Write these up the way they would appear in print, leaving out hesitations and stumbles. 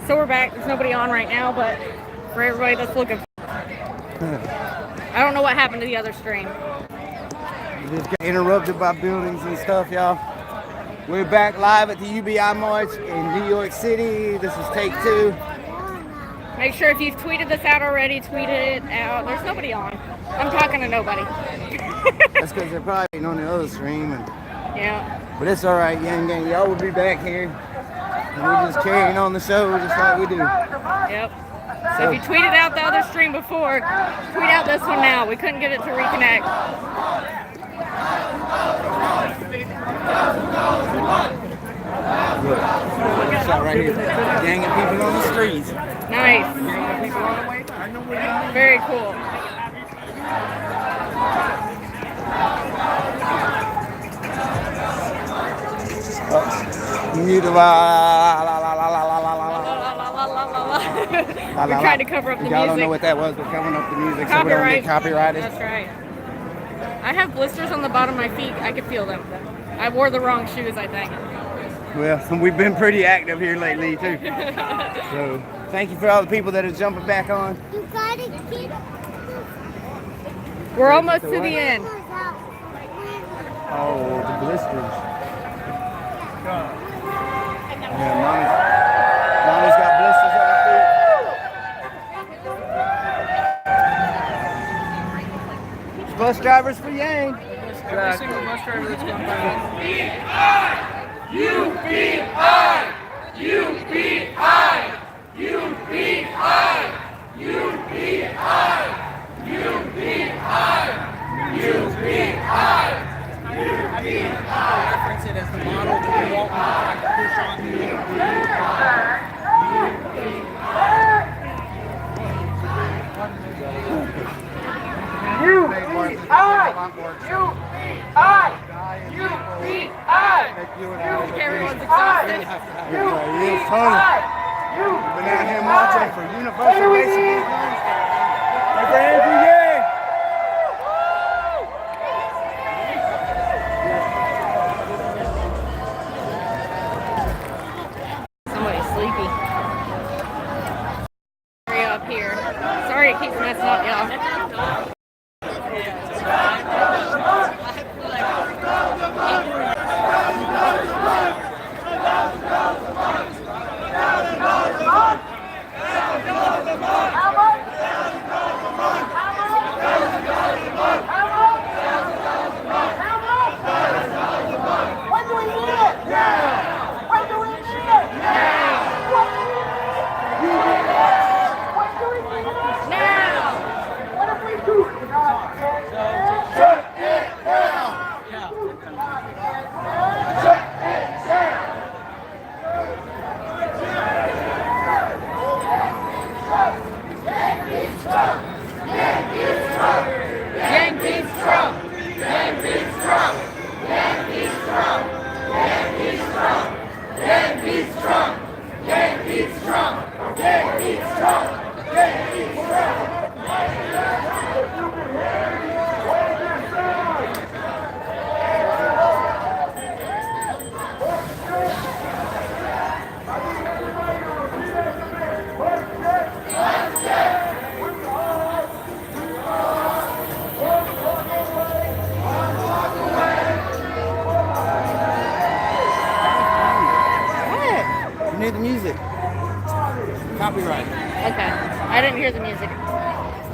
So we're back. There's nobody on right now, but for everybody that's looking, I don't know what happened to the other stream. We just got interrupted by buildings and stuff, y'all. We're back live at the UBI March in New York City. This is take 2. Make sure if you've tweeted this out already, tweet it out. There's nobody on. I'm talking to nobody. That's because they're probably on the other stream. Yeah. But it's all right, Yang Gang. Y'all will be back here. And we're just carrying on the show just like we do. Yep. So if you tweeted out the other stream before, tweet out this one now. We couldn't get it to reconnect. Look, shot right here. Gang of people on the streets. Nice. Very cool. Mute. We're trying to cover up the music. Y'all don't know what that was, but covering up the music so we don't get copyrighted. That's right. I have blisters on the bottom of my feet. I can feel them. I wore the wrong shoes, I think. Well, we've been pretty active here lately, too. So, thank you for all the people that are jumping back on. You gotta keep. We're almost to the end. Oh, the blisters. Yeah, Mommy's got blisters on her feet. Bus drivers for Yang. Every single bus driver that's gone by. UBI! UBI! UBI! UBI! UBI! UBI! Reference it as the model that we want to push on to. Everyone's exhausted. It's funny. We've been out here marching for universal basic incomes. And for Andrew Yang. Somebody's sleepy. Hurry up here. Sorry it keeps messing up, y'all. The music. Copyright. Okay. I didn't hear the music.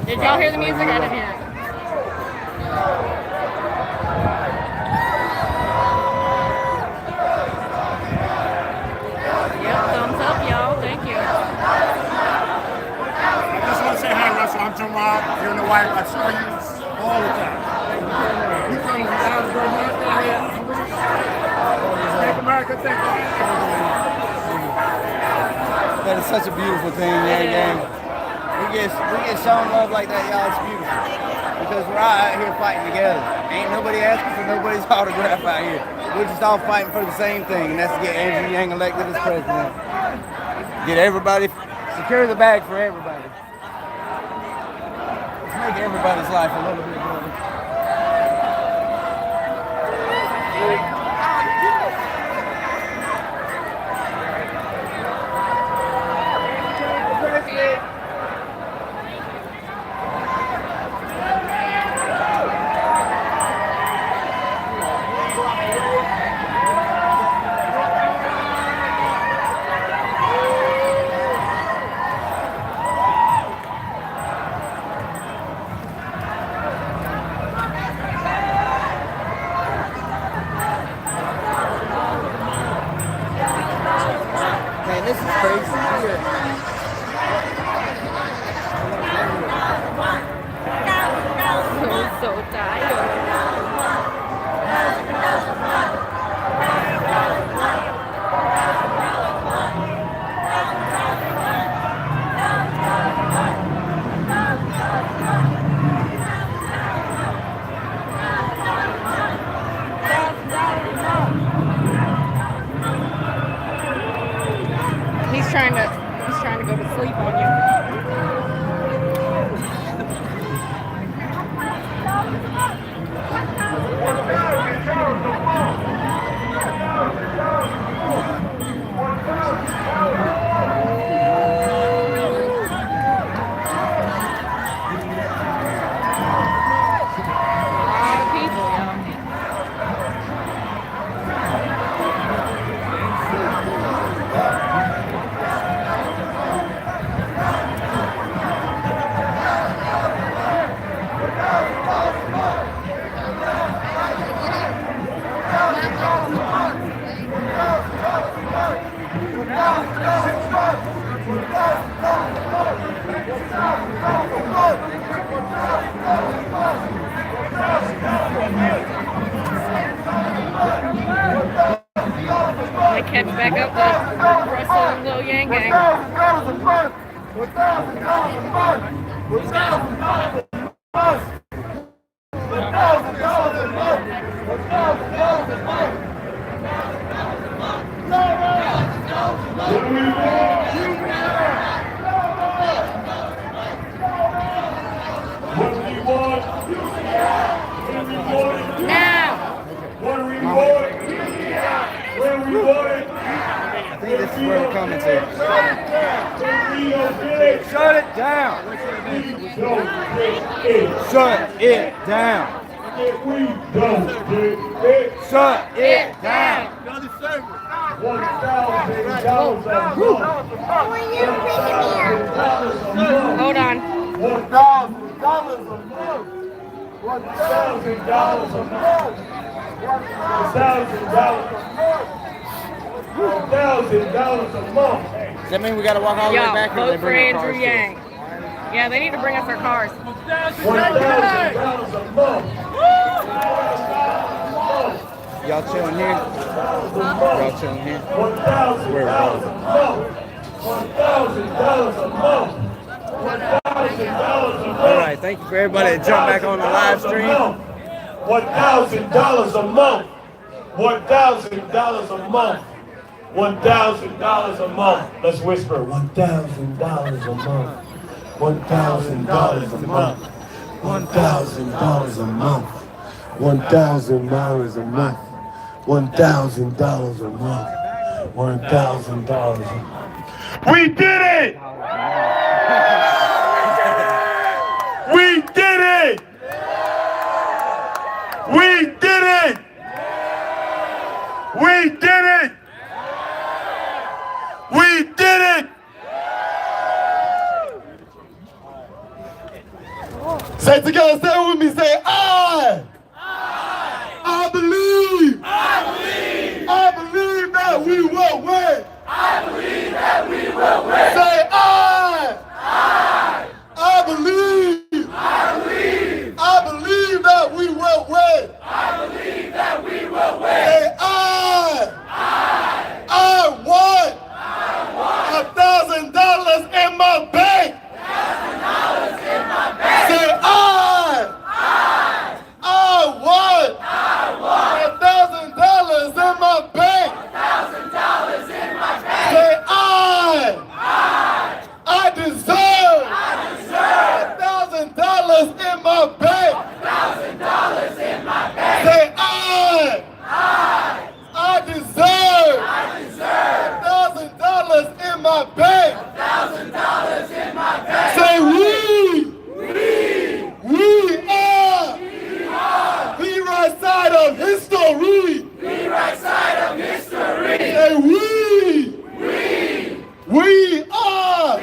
Did y'all hear the music? I didn't hear it. Yep, thumbs up, y'all. Thank you. I just want to say hi, Russell. I'm Jamal. You're in the White House. I saw you all the time. You come from Alabama area. Thank America. Thank you. That is such a beautiful thing, Yang Gang. We get shown love like that, y'all. It's beautiful. Because we're all out here fighting together. Ain't nobody asking for nobody's autograph out here. We're just all fighting for the same thing, and that's to get Andrew Yang elected as president. Get everybody, secure the bag for everybody. Let's make everybody's life a little bit better. Man, this is crazy. I'm so tired. He's trying to go to sleep on you. They catch back up with Russell and Lil Yang Gang. I think this is where we're coming to. Shut it down. Shut it down. Shut it down. Hold on. $1,000 a month. $1,000 a month. $1,000 a month. Does that mean we got to walk all the way Yo, back? Or vote they for bring our Andrew cars Yang. Yeah, they need to bring us our cars. $1,000 a month. Y'all chilling here? Y'all chilling here? $1,000 Where a month. $1,000 a month. $1,000 a month. All right, thank you for everybody that jumped back on the live stream. $1,000 a month. $1,000 a month. $1,000 a month. Let's whisper. $1,000 a month. $1,000 a month. $1,000 a month. $1,000 a month. $1,000 a month. $1,000 a month. We did it! We did it! We did it! We did it! We did it! Say it together, say it with me, say I believe! I believe that we will win! I believe that we will win! Say I believe! I believe that we will win! I believe that we will win! Say I want $1,000 in my bank! $1,000 in my bank! Say I want $1,000 in my bank! $1,000 in my bank! Say I deserve $1,000 in my bank! $1,000 in my bank! Say I deserve $1,000 in my bank! $1,000 in my bank! Say we are the right side of history! The right side of history! Say we are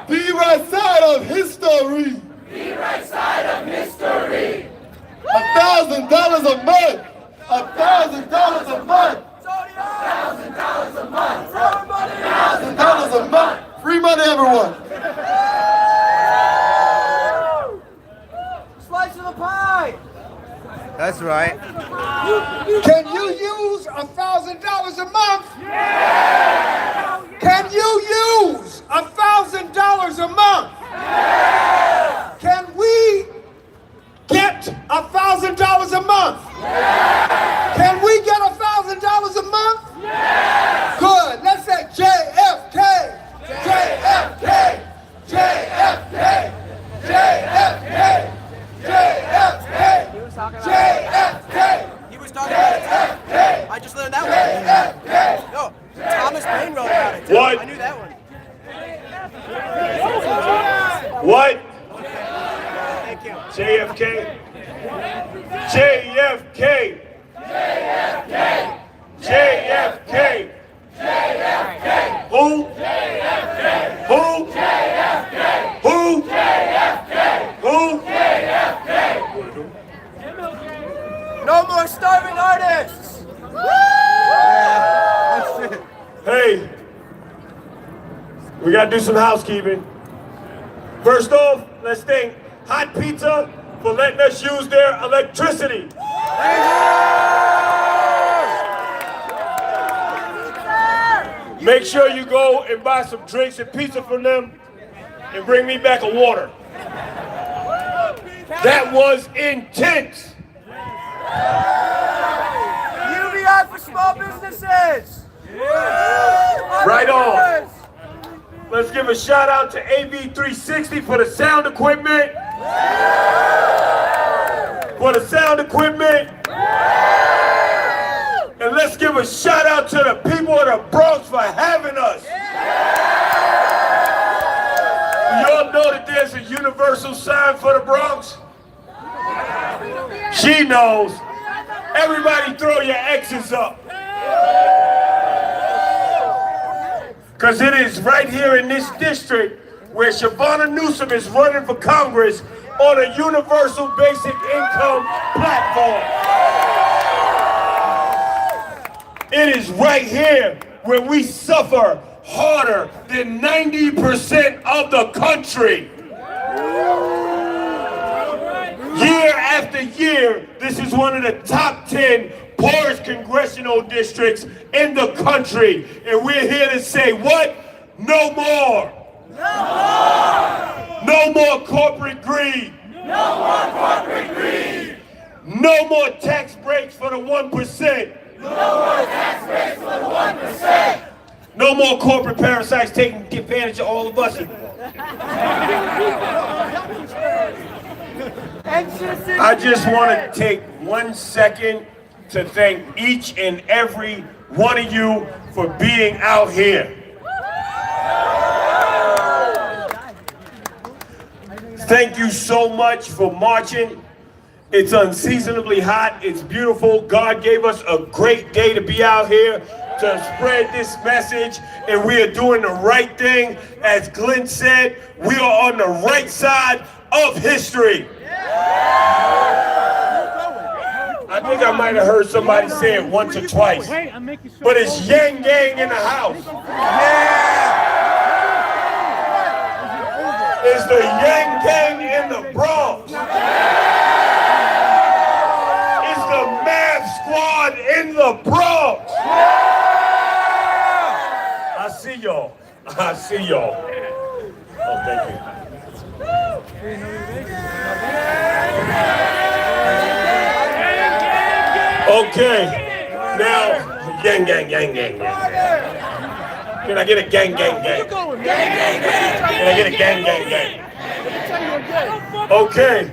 the right side of history! The right side of history! $1,000 a month! $1,000 a month! $1,000 a month! money, everyone. Slice of the pie. That's right. Can you use $1,000 a month? Yeah. Can you use $1,000 a month? Yeah. Can we get $1,000 a month? Yeah. Can we get $1,000 a month? Yeah. Good. Let's say JFK. JFK. JFK. JFK. JFK. JFK. He was talking about it. I just learned that one. No, Thomas Paine wrote about it too. What? I knew that one. What? Thank you. JFK? JFK! JFK! JFK! JFK! Who? JFK! Who? JFK! Who? JFK! Who? JFK! No more starving artists! Hey, we gotta do some housekeeping. First off, let's thank Hot Pizza for letting us use their electricity. Make sure you go and buy some drinks and pizza from them and bring me back a water. That was intense. UBI for small businesses! Right on. Let's give a shout out to AB360 for the sound equipment. For the sound equipment. And let's give a shout out to the people of the Bronx for having us. You all know that there's a universal sign for the Bronx? She knows. Everybody throw your X's up. Because it is right here in this district where Shavonna Newsom is running for Congress on a universal basic income platform. It is right here where we suffer harder than 90% of the country. Year after year, this is one of the top 10 poorest congressional districts in the country. And we're here to say what? No more. No more. No more corporate greed. No more corporate greed. No more tax breaks for the 1%. No more tax breaks for the 1%. No more corporate parasites taking advantage of all of us. I just want to take 1 second to thank each and every one of you for being out here. Thank you so much for marching. It's unseasonably hot. It's beautiful. God gave us a great day to be out here to spread this message, and we are doing the right thing. As Glenn said, we are on the right side of history. I think I might have heard somebody say it once or twice, but it's Yang Gang in the house. It's the Yang Gang in the Bronx. It's the Math Squad in the Bronx. I see y'all. I see y'all. Oh, thank you. Okay, now, gang, gang, gang, gang, gang. Can I get a gang, gang, gang? Can I get a gang, gang, gang? Okay,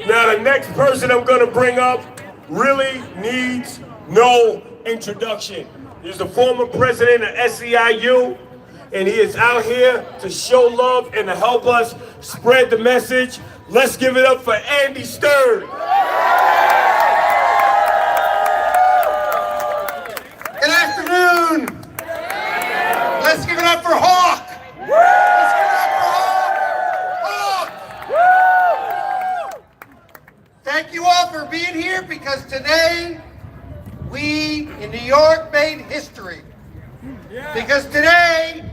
now the next person I'm gonna bring up really needs no introduction. He's the former president of SEIU, and he is out here to show love and to help us spread the message. Let's give it up for Andy Stern. Good afternoon. Let's give it up for Hawk. Let's give it up for Hawk. Thank you all for being here, because today we in New York made history. Because today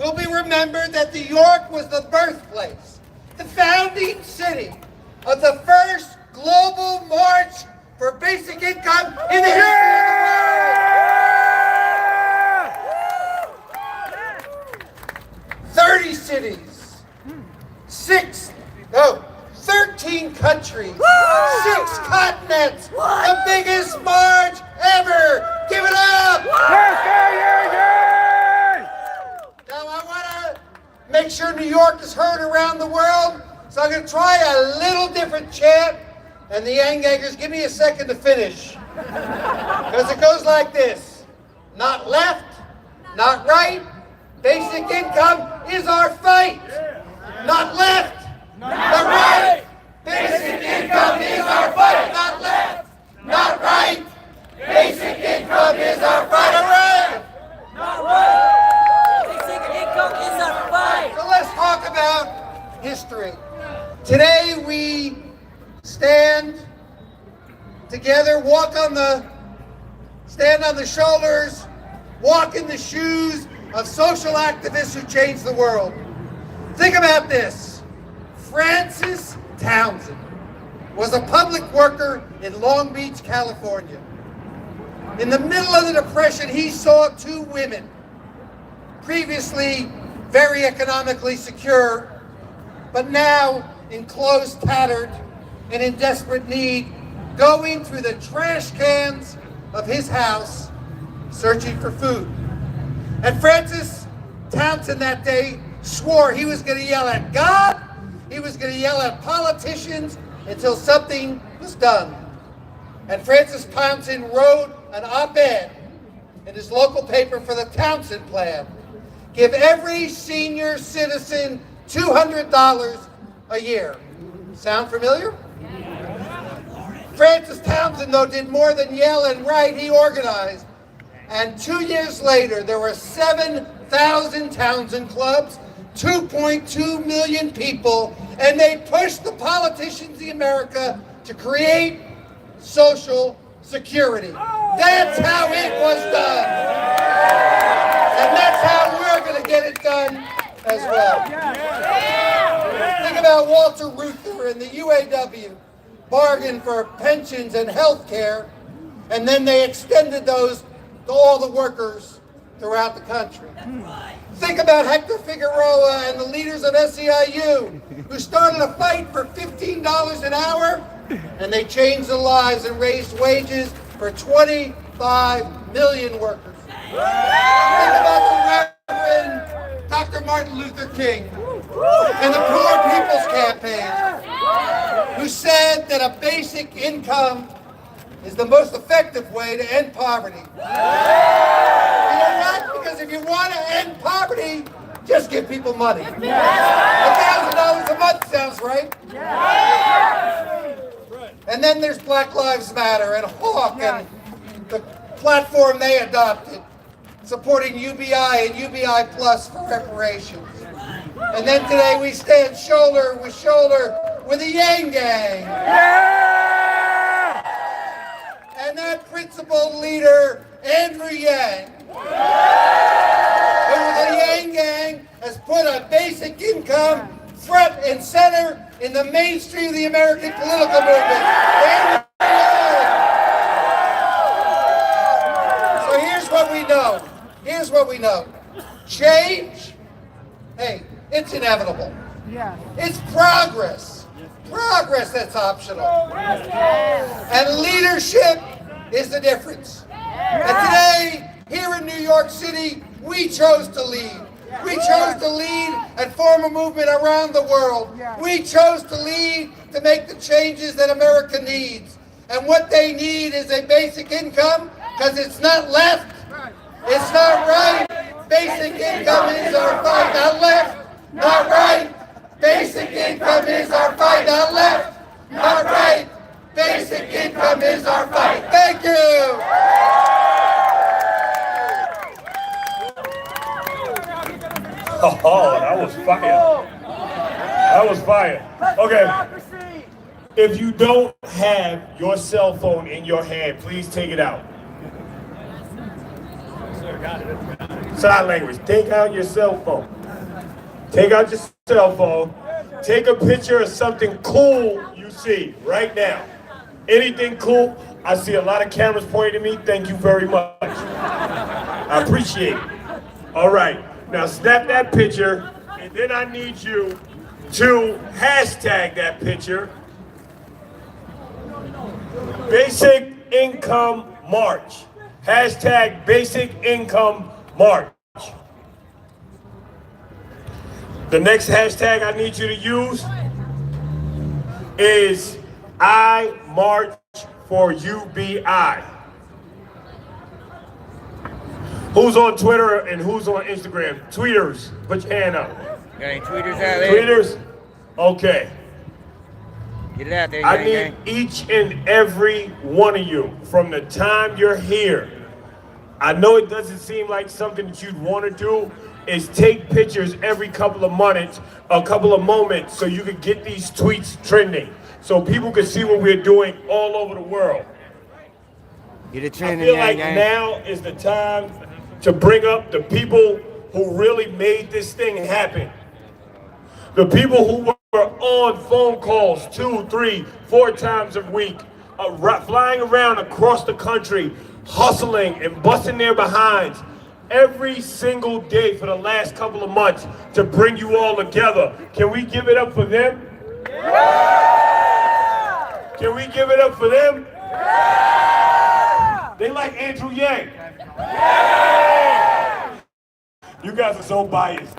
will be remembered that New York was the birthplace, the founding city of the first global march for basic income in the history of the world. 30 cities, 13 countries, 6 continents, the biggest march ever. Give it up! Now I want to make sure New York is heard around the world, so I'm going to try a little different chant, and the Yankees, give me a second to finish. Because it goes like this: not left, not right, basic income is our fight. Not left, not right, basic income is our fight. Not left, not right, basic income is our fight. All right. Not right. Basic income is our fight. So let's talk about history. Today we stand together, stand on the shoulders, walk in the shoes of social activists who changed the world. Think about this. Francis Townsend was a public worker in Long Beach, California. In the middle of the Depression, he saw 2 women, previously very economically secure, but now enclosed, tattered, and in desperate need, going through the trash cans of his house, searching for food. And Francis Townsend that day swore he was going to yell at God, he was going to yell at politicians until something was done. And Francis Townsend wrote an op-ed in his local paper for the Townsend Plan. Give every senior citizen $200 a year. Sound familiar? Francis Townsend, though, did more than yell and write. He organized. And 2 years later, there were 7,000 Townsend clubs, 2.2 million people, and they pushed the politicians in America to create Social Security. That's how it was done. And that's how we're going to get it done as well. Think about Walter Reuther and the UAW bargained for pensions and health care, and then they extended those to all the workers throughout the country. Think about Hector Figueroa and the leaders of SEIU, who started a fight for $15 an hour, and they changed the lives and raised wages for 25 million workers. Think about the Reverend Dr. Martin Luther King and the Poor People's Campaign, who said that a basic income is the most effective way to end poverty. You know what? Because if you want to end poverty, just give people money. $1,000 a month sounds right. And then there's Black Lives Matter and Hawk and the platform they adopted, supporting UBI and UBI Plus for reparations. And then today we stand shoulder with shoulder with the Yang Gang. And that principal leader, Andrew Yang, who the Yang Gang has put a basic income front and center in the mainstream of the American political movement. So here's what we know. Here's what we know. Change, hey, it's inevitable. It's progress. Progress that's optional. And leadership is the difference. And today, here in New York City, we chose to lead. We chose to lead and form a movement around the world. We chose to lead to make the changes that America needs. And what they need is a basic income, because it's not left, it's not right. Basic income is our fight, not left, not right. Basic income is our fight, not left, not right. Basic income is our fight. Thank you. Oh, that was fire. That was fire. Okay. If you don't have your cell phone in your hand, please take it out. Sign language. Take out your cell phone. Take out your cell phone. Take a picture of something cool you see right now. Anything cool? I see a lot of cameras pointing at me. Thank you very much. I appreciate it. All right. Now snap that picture, and then I need you to hashtag that picture. Basic Income March. Hashtag Basic Income March. The next hashtag I need you to use is I March for UBI. Who's on Twitter and who's on Instagram? Tweeters, put your hand up. Got any tweeters out there? Tweeters? Okay. Get it out there, I need each and every one of you from the time you're here. I know it doesn't seem like something that you'd want to do, is take pictures every couple of moments so you can get these tweets trending. So people can see what we're doing all over the world. Get it I trending, feel like now is the time to bring up the people who really made this thing happen. The people who were on phone calls 2, 3, 4 times a week, flying around across the country, hustling and busting their behinds every single day for the last couple of months to bring you all together. Can we give it up for them? Yeah! Can we give it up for them? Yeah! They like Andrew Yang. Yeah! You guys are so biased.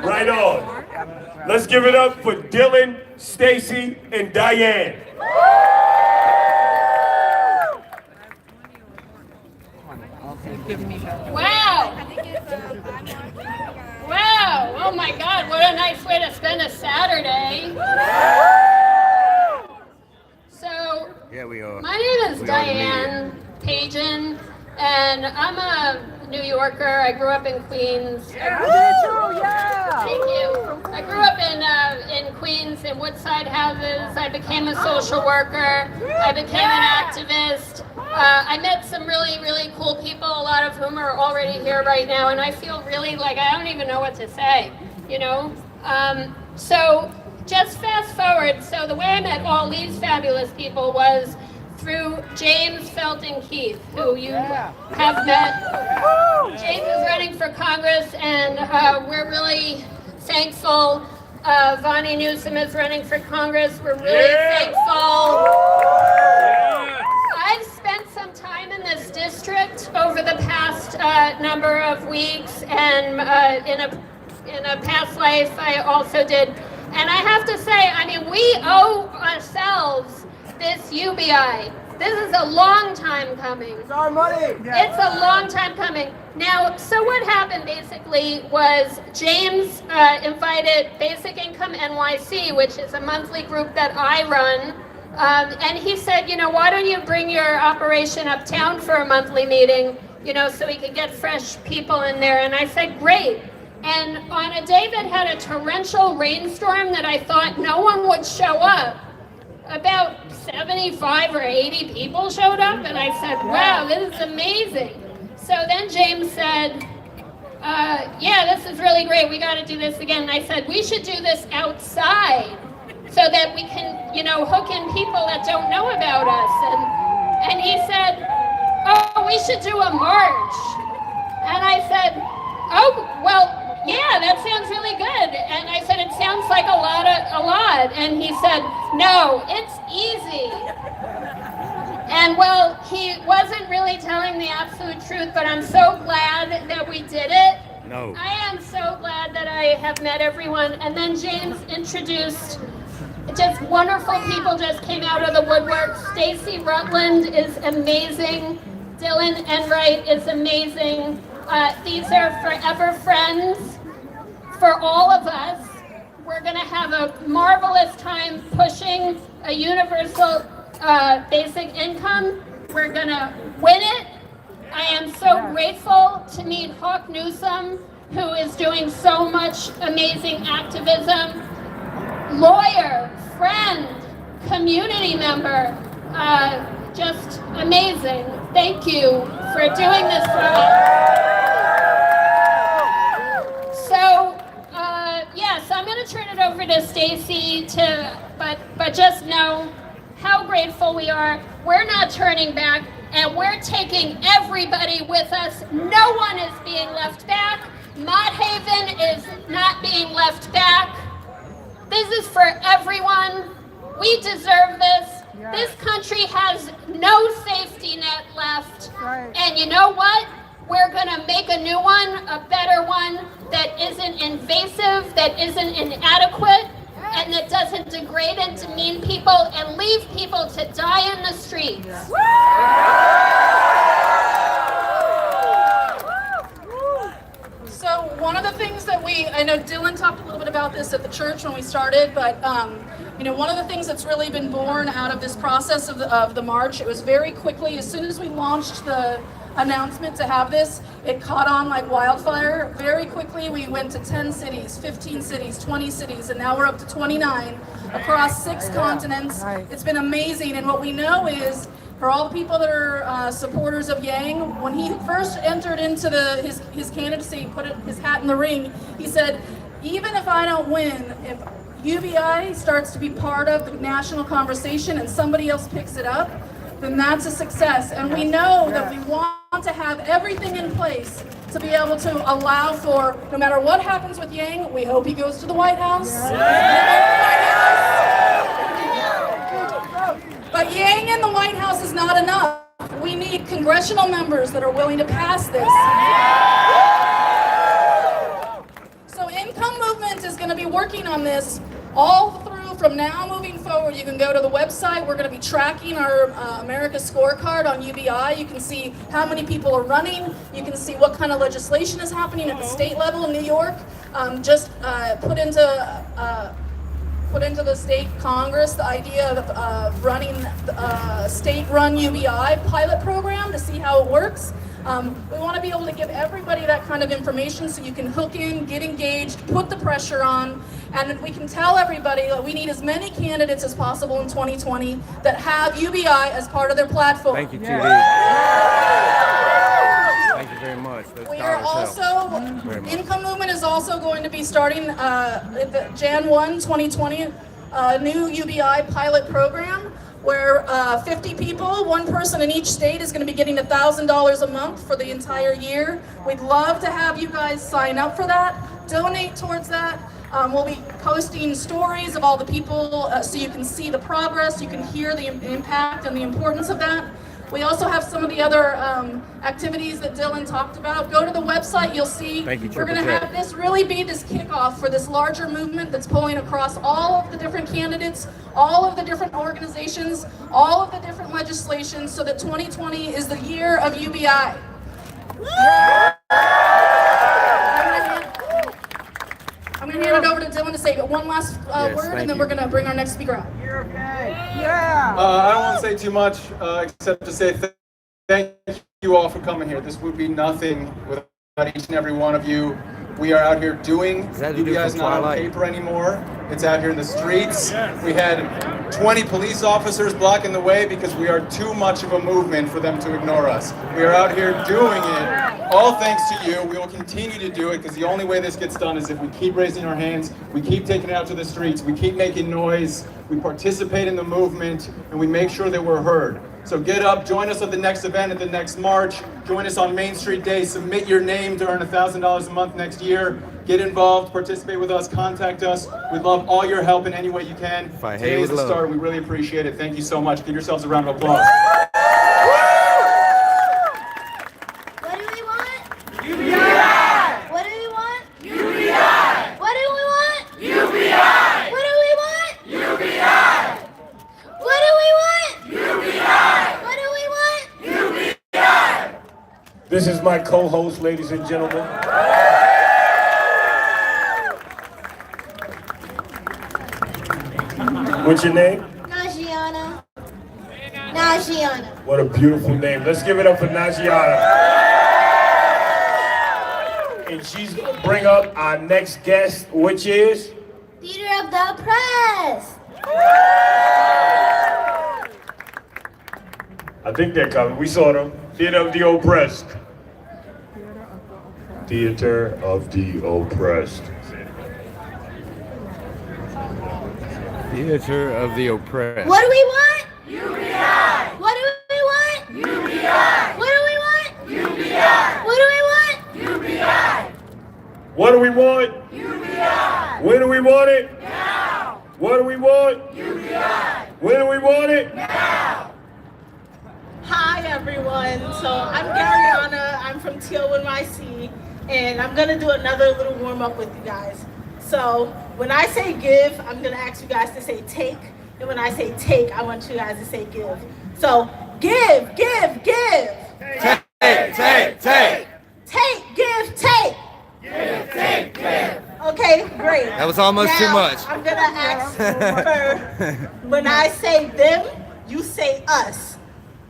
Right on. Let's give it up for Dylan, Stacy, and Diane. Wow! Wow! Oh my God, what a nice way to spend a Saturday. So, yeah, we are. My name is Diane Pagan, and I'm a New Yorker. I grew up in Queens. Thank you. I grew up in Queens in Woodside houses. I became a social worker. I became an activist. I met some really, really cool people, a lot of whom are already here right now, and I feel really like I don't even know what to say, you know? So just fast forward. So the way I met all these fabulous people was through James Felton Keith, who you have met. James is running for Congress, and we're really thankful. Vonnie Newsom is running for Congress. We're really thankful. I've spent some time in this district over the past number of weeks, and in a past life I also did. And I have to say, I mean, we owe ourselves this UBI. This is a long time coming. It's our money. It's a long time coming. Now, so what happened basically was James invited Basic Income NYC, which is a monthly group that I run. And he said, you know, why don't you bring your operation uptown for a monthly meeting, you know, so we could get fresh people in there. And I said, great. And on a day that had a torrential rainstorm that I thought no one would show up, about 75 or 80 people showed up, and I said, wow, this is amazing. So then James said, yeah, this is really great. We got to do this again. And I said, we should do this outside so that we can, you know, hook in people that don't know about us. And he said, oh, we should do a march. And I said, oh, well, yeah, that sounds really good. And I said, it sounds like a lot. And he said, no, it's easy. And well, he wasn't really telling the absolute truth, but I'm so glad that we did it. No. I am so glad that I have met everyone. And then James introduced just wonderful people just came out of the woodwork. Stacy Rutland is amazing. Dylan Enright is amazing. These are forever friends for all of us. We're going to have a marvelous time pushing a universal basic income. We're going to win it. I am so grateful to meet Hawk Newsom, who is doing so much amazing activism. Lawyer, friend, community member, just amazing. Thank you for doing this for us. So, yes, I'm going to turn it over to Stacy but just know how grateful we are. We're not turning back, and we're taking everybody with us. No one is being left back. Mott Haven is not being left back. This is for everyone. We deserve this. This country has no safety net left. And you know what? We're gonna make a new one, a better one, that isn't invasive, that isn't inadequate, and that doesn't degrade and demean people and leave people to die in the streets. So one of the things that I know Dylan talked a little bit about this at the church when we started, but you know, one of the things that's really been born out of this process of the march, it was very quickly, as soon as we launched the announcement to have this, it caught on like wildfire. Very quickly, we went to 10 cities, 15 cities, 20 cities, and now we're up to 29 across 6 continents. It's been amazing, and what we know is, for all the people that are supporters of Yang, when he first entered into his candidacy, put his hat in the ring, he said, even if I don't win, if UBI starts to be part of the national conversation and somebody else picks it up, then that's a success. And we know that we want to have everything in place to be able to allow for, no matter what happens with Yang, we hope he goes to the White House. But Yang in the White House is not enough. We need congressional members that are willing to pass this. So Income Movement is going to be working on this all through from now moving forward. You can go to the website. We're going to be tracking our America scorecard on UBI. You can see how many people are running. You can see what kind of legislation is happening at the state level in New York. Just put into the state Congress the idea of running a state-run UBI pilot program to see how it works. We want to be able to give everybody that kind of information so you can hook in, get engaged, put the pressure on, and we can tell everybody that we need as many candidates as possible in 2020 that have UBI as part of their platform. Thank you, TD. Thank you very much. We are also, Income Movement is also going to be starting Jan 1, 2020, a new UBI pilot program where 50 people, one person in each state, is going to be getting $1,000 a month for the entire year. We'd love to have you guys sign up for that, donate towards that. We'll be posting stories of all the people so you can see the progress, you can hear the impact and the importance of that. We also have some of the other activities that Dylan talked about. Go to the website, you'll see. We're going to have this really be this kickoff for this larger movement that's pulling across all of the different candidates, all of the different organizations, all of the different legislations, so that 2020 is the year of UBI. I'm going to hand it over to Dylan to say one last word, and then we're going to bring our next speaker out. You're okay. Yeah. I don't want to say too much, except to say thank you all for coming here. This would be nothing without each and every one of you. We are out here doing. UBI is not on paper anymore. It's out here in the streets. We had 20 police officers blocking the way because we are too much of a movement for them to ignore us. We are out here doing it, all thanks to you. We will continue to do it because the only way this gets done is if we keep raising our hands, we keep taking it out to the streets, we keep making noise, we participate in the movement, and we make sure that we're heard. So get up, join us at the next event, at the next march, join us on Main Street Day, submit your name to earn $1,000 a month next year. Get involved, participate with us, contact us. We'd love all your help in any way you can. Today is the start. We really appreciate it. Thank you so much. Give yourselves a round of applause. What do we want? UBI! What do we want? UBI! What do we want? UBI! What do we want? UBI! What do we want? UBI! What do we want? UBI! This is my co-host, ladies and gentlemen. What's your name? Nagiana. Nagiana. What a beautiful name. Let's give it up for Nagiana. And she's going to bring up our next guest, which is? Leader of the Press. I think they're coming. We saw them. Theater of the oppressed. Theater of the oppressed. Theater of the oppressed. What do we want? UBI. What do we want? UBI. What do we want? UBI. What do we want? UBI. What do we want? UBI. When do we want it? Now. What do we want? UBI. When do we want it? Now. Hi everyone, so I'm Garyana, I'm from NYC, and I'm gonna do another little warm up with you guys. So when I say give, I'm gonna ask you guys to say take, and when I say take, I want you guys to say give. So give, give, give. Take, take, take. Take, give, take. Give, take, give. Okay, great. That was almost now, too much. I'm gonna ask for, when I say them, you say us.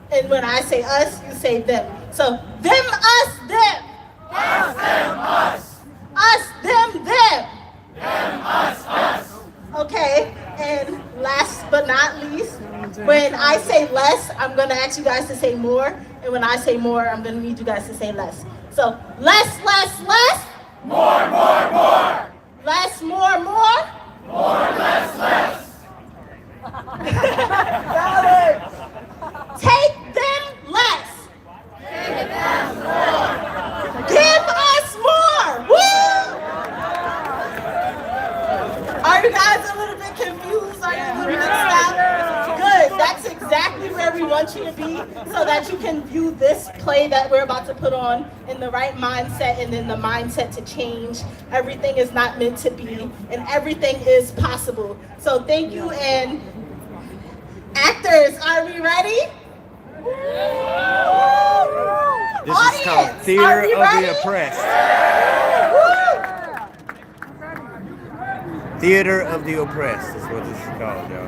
And when I say us, you say them. So them, us, them. Us, them, us. Us, them, them. Them, us, us. Okay, and last but not least, when I say less, I'm gonna ask you guys to say more. And when I say more, I'm gonna need you guys to say less. So less, less, less. More, more, more. Less, more, more. More, less, less. Got it. Take them less. Take them more. Give us more. Woo! Are you guys a little bit confused? Are you a little bit stuck? Good. That's exactly where we want you to be, so that you can view this play that we're about to put on in the right mindset, and then the mindset to change. Everything is not meant to be, and everything is possible. So thank you, and actors, are we ready? This is called Theater of the Oppressed. Theater of the Oppressed is what this is called, y'all.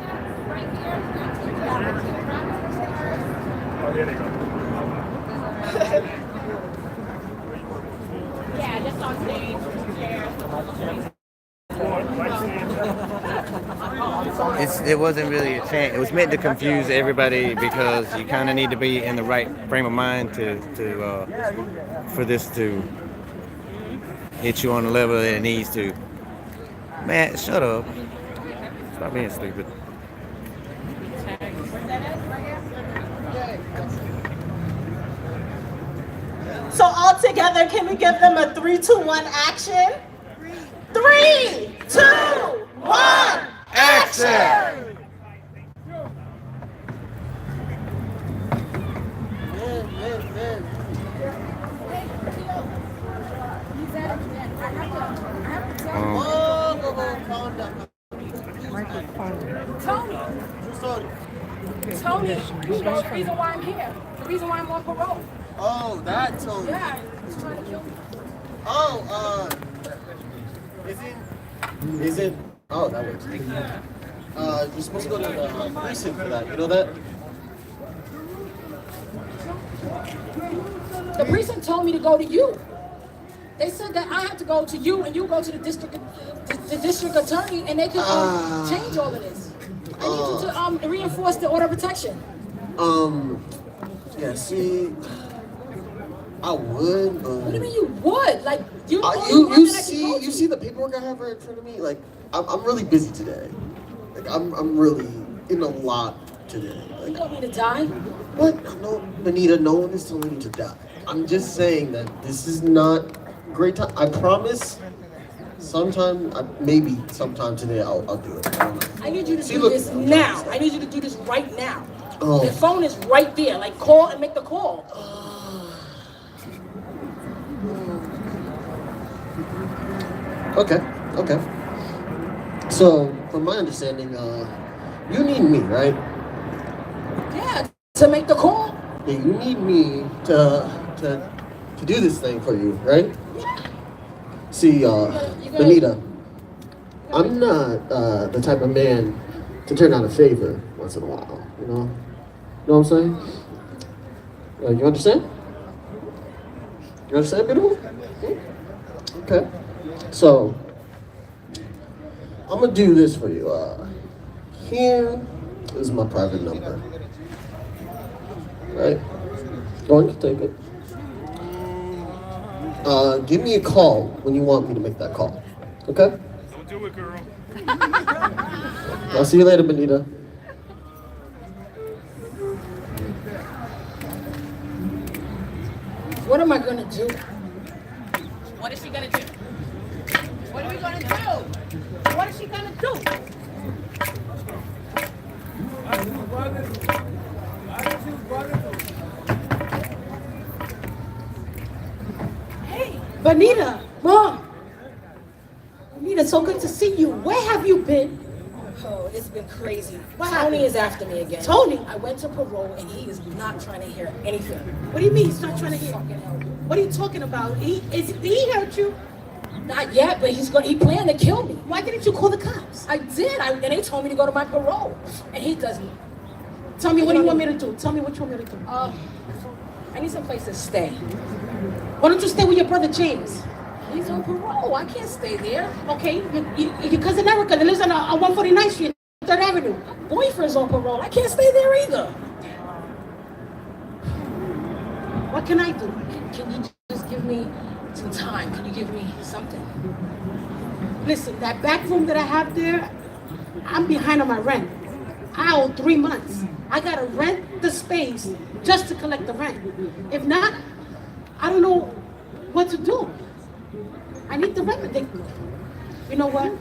Yeah, just on stage. It wasn't really a chant. It was meant to confuse everybody because you kind of need to be in the right frame of mind for this to hit you on the level that it needs to. Man, shut up. Stop being stupid. So all together, can we give them a 3, 2, 1 action? 3, 2, 1, action! Tony, you know the reason why I'm here. The reason why I'm on parole. Oh, that Tony. Yeah, he's trying to kill me. Oh, is it, oh, that works. You're supposed to go to the precinct for that, you know that? The precinct told me to go to you. They said that I have to go to you and you go to the district attorney and they can change all of this. I need you to reinforce the order of protection. Yeah, see, I would, but... What do you mean you would? Like, you see the paperwork I have right in front of me? Like, I'm really busy today. Like, I'm really in a lot today. Like, you want me to die? What? No, Benita, no one is telling you to die. I'm just saying that this is not a great time. I promise, maybe sometime today I'll do it. I don't know. I need you to do this now. I need you to do this right now. Oh. The phone is right there. Like, call and make the call. Okay. So, from my understanding, you need me, right? Yeah, to make the call. Yeah, you need me to do this thing for you, right? Yeah. See, Benita, I'm not the type of man to turn down a favor once in a while, you know? You know what I'm saying? You understand? You understand, beautiful? Okay. So, I'm gonna do this for you. Here is my private number. Right? Go on, you can take it. Give me a call when you want me to make that call. Okay? Don't do it, girl. I'll see you later, Benita. What am I gonna do? What is she gonna do? What are we gonna do? What is she gonna do? Hey, Bonita, Mom. Bonita, so good to see you. Where have you been? Oh, it's been crazy. Tony is after me again. Tony? I went to parole and he is not trying to hear anything. What do you mean he's not trying to hear? What are you talking about? Did he hurt you? Not yet, but he planned to kill me. Why didn't you call the cops? I did, and they told me to go to my parole. And he doesn't. Tell me what do you want me to do? Tell me what you want me to do. I need some place to stay. Why don't you stay with your brother James? He's on parole. I can't stay there. Okay, your cousin Erica that lives on 149th Street, 3rd Avenue. My boyfriend's on parole. I can't stay there either. What can I do? Can you just give me some time? Can you give me something? Listen, that back room that I have there, I'm behind on my rent. I owe 3 months. I gotta rent the space just to collect the rent. If not, I don't know what to do. I need the rent. You know what?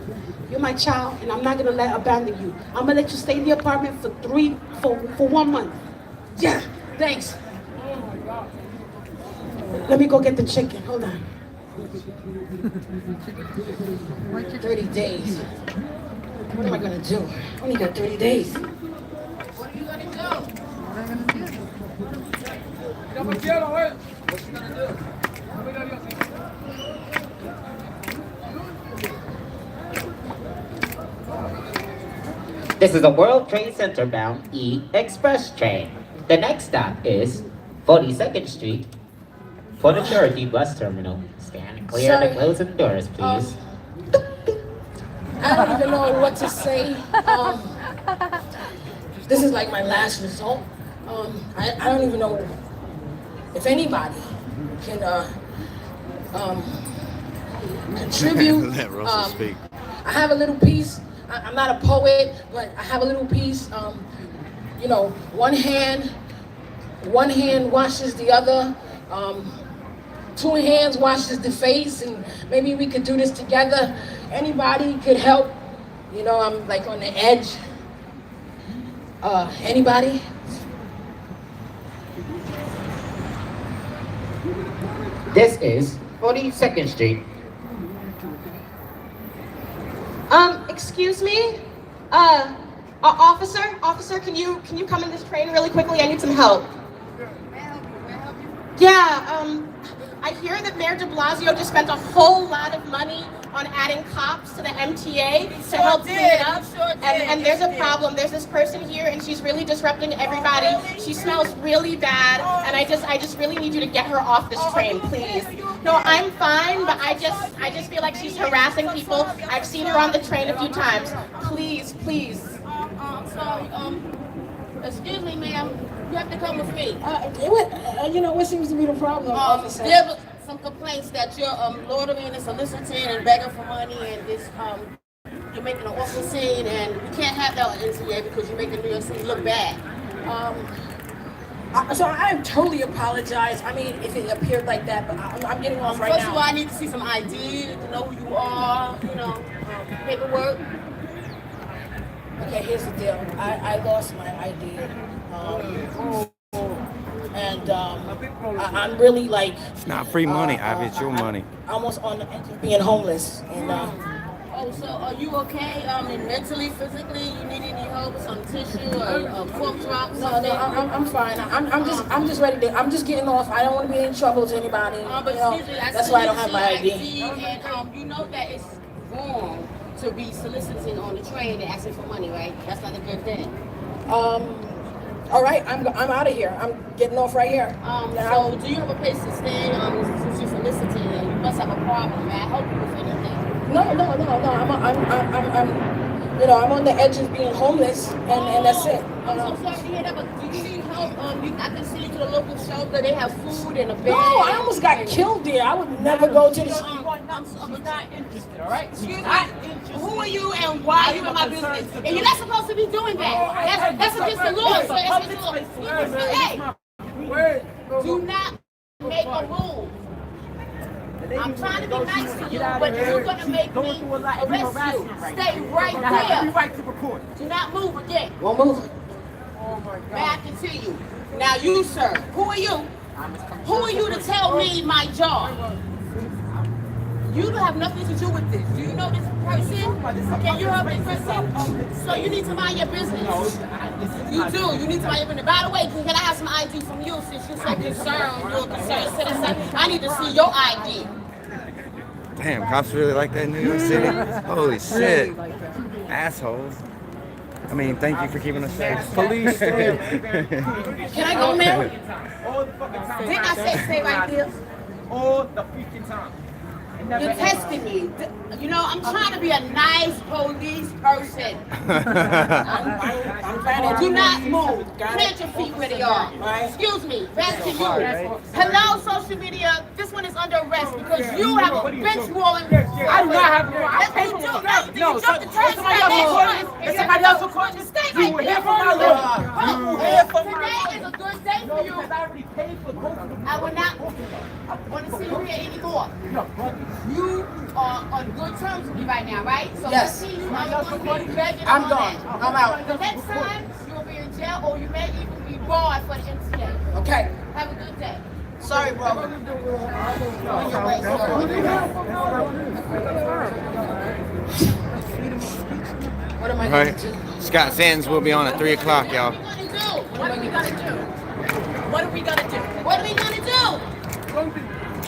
You're my child, and I'm not gonna abandon you. I'm gonna let you stay in the apartment for 1 month. Yeah, thanks. Let me go get the chicken. Hold on. 30 days. What am I gonna do? I only got 30 days. What are you gonna do? What you gonna do? This is a World Trade Center bound E-Express train. The next stop is 42nd Street for the Cherokee Bus Terminal. Scan and clear the closing doors, please. I don't even know what to say. This is like my last result. I don't even know if anybody can contribute. Let Russell speak. I have a little piece. I'm not a poet, but I have a little piece. You know, one hand washes the other. 2 hands washes the face, and maybe we could do this together. Anybody could help. You know, I'm like on the edge. Anybody? This is 42nd Street. Excuse me? Officer, can you come in this train really quickly? I need some help. Yeah, I hear that Mayor de Blasio just spent a whole lot of money on adding cops to the MTA to help clean it up. And there's a problem. There's this person here and she's really disrupting everybody. She smells really bad, and I just really need you to get her off this train, please. No, I'm fine, but I just feel like she's harassing people. I've seen her on the train a few times. Please. I'm sorry. Excuse me, ma'am. You have to come with me. You know, what seems to be the problem, officer? There were some complaints that you're loitering and soliciting and begging for money, and this you're making an awful scene, and we can't have that on NCA because you're making New York City look bad. So I totally apologize. I mean, if it appeared like that, but I'm getting off right now. First of all, I need to see some ID to know who you are. You know, paperwork. Okay, here's the deal. I lost my ID. And I'm really like... It's not free money, Ivy. It's your money. Almost on the edge of being homeless. And, so are you okay? Mentally, physically, you need any help with some tissue or cork drop? No, I'm fine. I'm just ready to... I'm just getting off. I don't want to be in trouble to anybody. But you know, excuse me, that's why I don't have my ID. And you know that it's wrong to be soliciting on the train and asking for money, right? That's not a good thing. All right, I'm out of here. I'm getting off right here. So do you have a place to stay? Since you're soliciting, you must have a problem. May I help you with anything? No. I'm on the edge of being homeless, and that's it. I'm so sorry to hear that, but do you need help I can send you to the local shelter. They have food and a bed. No, I almost got killed there. I would never go to the I'm not interested, all right? Excuse me. Who are you and why are you in my business? And you're not supposed to be doing that. That's against the law. So it's against the law. Hey, do not make a move. I'm trying to be nice to you, but you're going to make me arrest you. Stay right there. Do not move again. Won't move. May I continue? Now you, sir, who are you? Who are you to tell me my job? You don't have nothing to do with this. Do you know this person? Can you help this person? So you need to mind your business. You do. You need to mind your business. By the way, can I have some ID from you since you're so concerned? You're a concerned citizen. I need to see your ID. Damn, cops really like that in New York City? Holy shit. Assholes. I mean, thank you for keeping us safe. Police. Can I go, ma'am? Didn't I say stay right there? All the freaking time. You're testing me. You know, I'm trying to be a nice police person. I'm trying to do not move. Plant your feet where they are. Excuse me. Back to you. Hello, social media. This one is under arrest because you have a bench warrant. I do not have a warrant. Yes, you do. You jumped the turnstile. If somebody else will court, just stay right there. Today is a good day for you. I will not want to see you here anymore. You are on good terms with me right now, right? So Yes. let's see you on the court begging I'm on gone. that. I'm out. The next time, you will be in jail or you may even be barred for the MTA. Okay. Have a good day. Sorry, bro. On your way, What am I All going right. to do? Scott Santens will be on at 3 o'clock, y'all. What are we gonna do? What are we gonna do? What are we gonna do?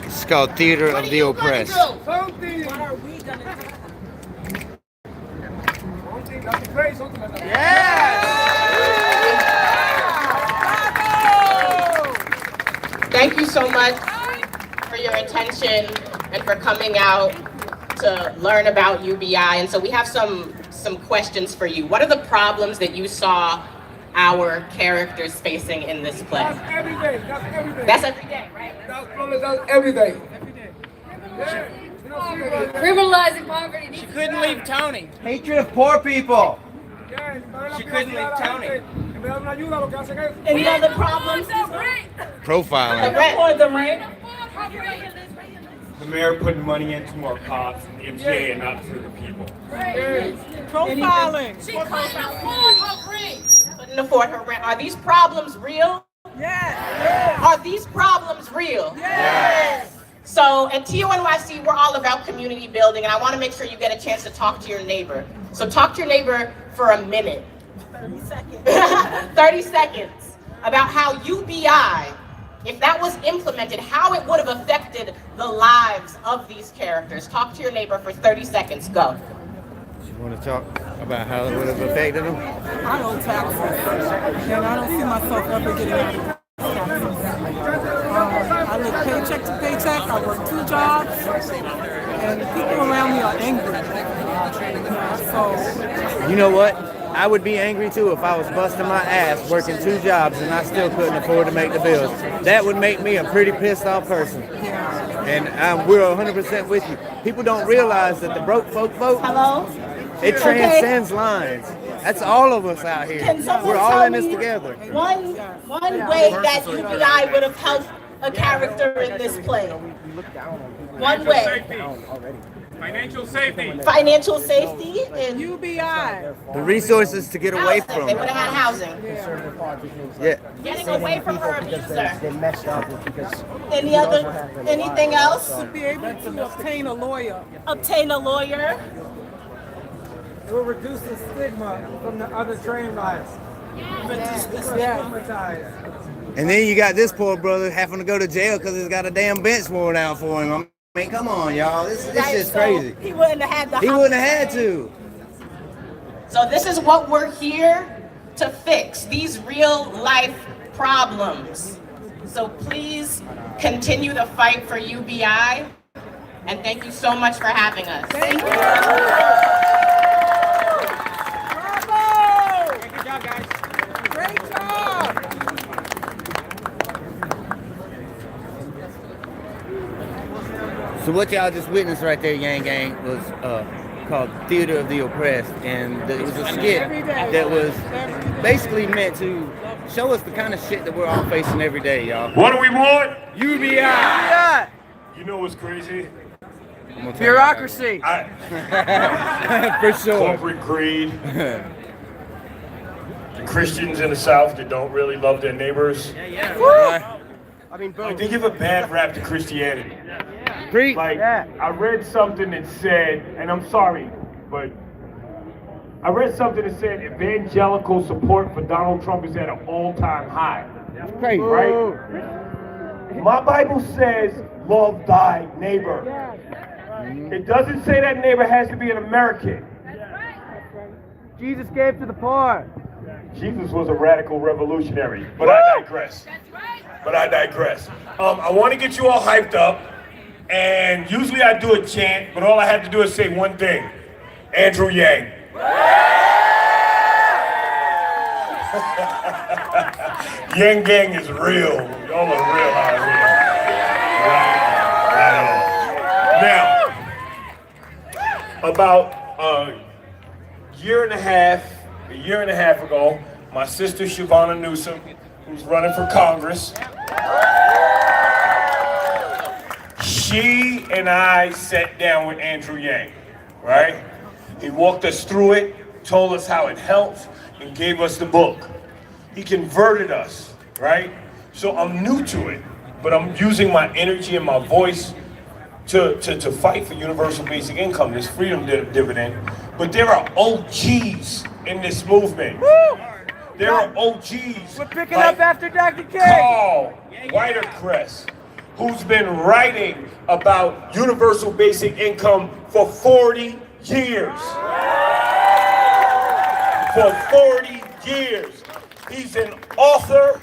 It's called Theater of the Oppressed. What are we gonna Thank you so much for your attention and for coming out to learn about UBI. And so we have some questions for you. What are the problems that you saw our characters facing in this play? That's every day. That's every day. That's every day, right? That's every day. Criminalizing poverty. She couldn't leave Tony. Hatred of poor people. She couldn't leave Tony. Any other problems? Profiling. The rent. The mayor putting money into more cops, the MTA, and not to the people. Profiling. She couldn't afford her rent. Couldn't afford her rent. Are these problems real? Yes. Are these problems real? Yes. So at TONYC, we're all about community building, and I want to make sure you get a chance to talk to your neighbor. So talk to your neighbor for a minute. 30 seconds. 30 seconds about how UBI, if that was implemented, how it would have affected the lives of these characters. Talk to your neighbor for 30 seconds. Go. You want to talk about how it would have affected them? I owe taxes, and I don't see myself ever getting out of taxes. I live paycheck to paycheck. I work 2 jobs, and people around me are angry. So, You know what? I would be angry too if I was busting my ass working 2 jobs and I still couldn't afford to make the bills. That would make me a pretty pissed off person. And we're 100% with you. People don't realize that the broke folk vote, Hello? it transcends lines. That's all of us out here. Can someone We're all tell in this me together. One way that UBI would have helped a character in this play. One way. Financial safety. Financial safety and UBI. The resources to get away from They would have had housing. Yeah. Getting away from her abuser. anything else? To be able to obtain a lawyer. Obtain a lawyer. It will reduce the stigma from the other train rides. And then you got this poor brother having to go to jail because he's got a damn bench worn out for him. I mean, come on, y'all. This is crazy. He wouldn't have had the. He wouldn't have had to. So this is what we're here to fix, these real life problems. So please continue the fight for UBI, and thank you so much for having us. Thank you. Good job, guys. Great job. So what y'all just witnessed right there, Yang Gang, was called Theater of the Oppressed, and it was a skit that was basically meant to show us the kind of shit that we're all facing every day, y'all. What do we want? UBI! You know what's crazy? Bureaucracy. For sure. Corporate greed. The Christians in the South that don't really love their neighbors. I mean, boom. Like, they give a bad rap to Christianity. Great. Like, I read something that said, and I'm sorry, but I read something that said evangelical support for Donald Trump is at an all-time high. That's crazy. Right? My Bible says, love thy neighbor. It doesn't say that neighbor has to be an American. Jesus gave to the poor. Jesus was a radical revolutionary, but I digress. I want to get you all hyped up, and usually I do a chant, but all I have to do is say one thing. Andrew Yang. Yang Gang is real. Y'all are real out here. Now, about a year and a half ago, my sister Shavonna Newsom, who's running for Congress, she and I sat down with Andrew Yang, right? He walked us through it, told us how it helped, and gave us the book. He converted us, right? So I'm new to it, but I'm using my energy and my voice to fight for universal basic income, this freedom dividend. But there are OGs in this movement. Woo! There are OGs. We're picking like up after Dr. King. Karl, Widerquist, who's been writing about universal basic income for 40 years. For 40 years. He's an author,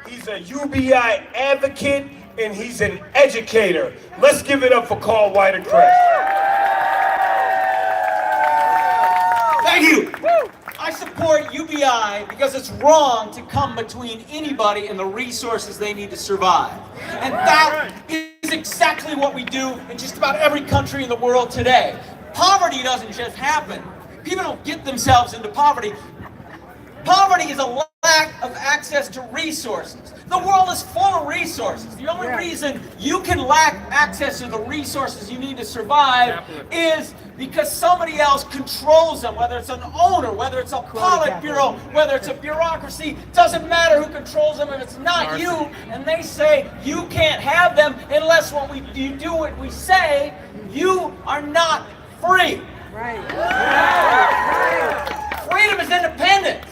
he's a UBI advocate, and he's an educator. Let's give it up for Karl Widerquist. Thank you. I support UBI because it's wrong to come between anybody and the resources they need to survive. And that is exactly what we do in just about every country in the world today. Poverty doesn't just happen. People don't get themselves into poverty. Poverty is a lack of access to resources. The world is full of resources. The only reason you can lack access to the resources you need to survive is because somebody else controls them, whether it's an owner, whether it's a Politburo, whether it's a bureaucracy. Doesn't matter who controls them if it's not you, and they say you can't have them unless you do what we say. You are not free. Freedom is independence.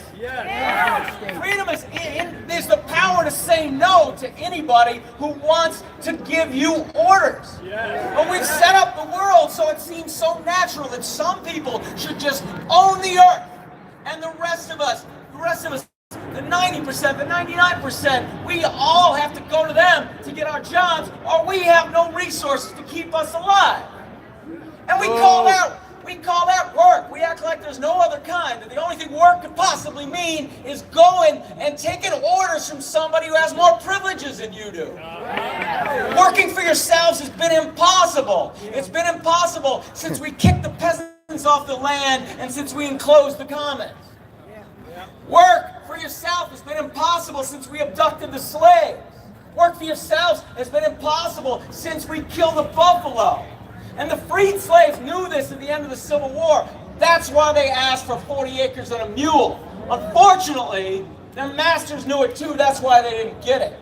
Freedom is the power to say no to anybody who wants to give you orders. But we've set up the world so it seems so natural that some people should just own the earth, and the rest of us, the 90%, the 99%, we all have to go to them to get our jobs, or we have no resources to keep us alive. And we call that work. We act like there's no other kind. And the only thing work could possibly mean is going and taking orders from somebody who has more privileges than you do. Working for yourselves has been impossible. It's been impossible since we kicked the peasants off the land and since we enclosed the commons. Work for yourself has been impossible since we abducted the slaves. Work for yourselves has been impossible since we killed the buffalo. And the freed slaves knew this at the end of the Civil War. That's why they asked for 40 acres and a mule. Unfortunately, their masters knew it too. That's why they didn't get it.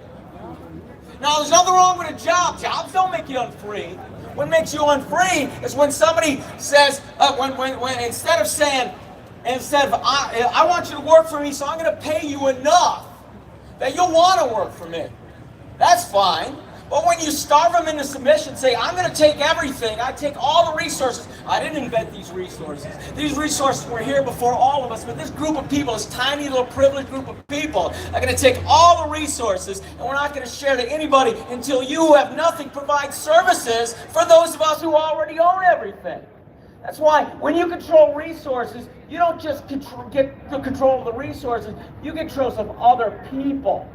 Now, there's nothing wrong with a job. Jobs don't make you unfree. What makes you unfree is when somebody says, instead of I want you to work for me, so I'm going to pay you enough that you'll want to work for me. That's fine. But when you starve them into submission, say, I'm going to take everything. I take all the resources. I didn't invent these resources. These resources were here before all of us. But this group of people, this tiny little privileged group of people, are going to take all the resources, and we're not going to share to anybody until you who have nothing provide services for those of us who already own everything. That's why when you control resources, you don't just get the control of the resources. You get control of other people.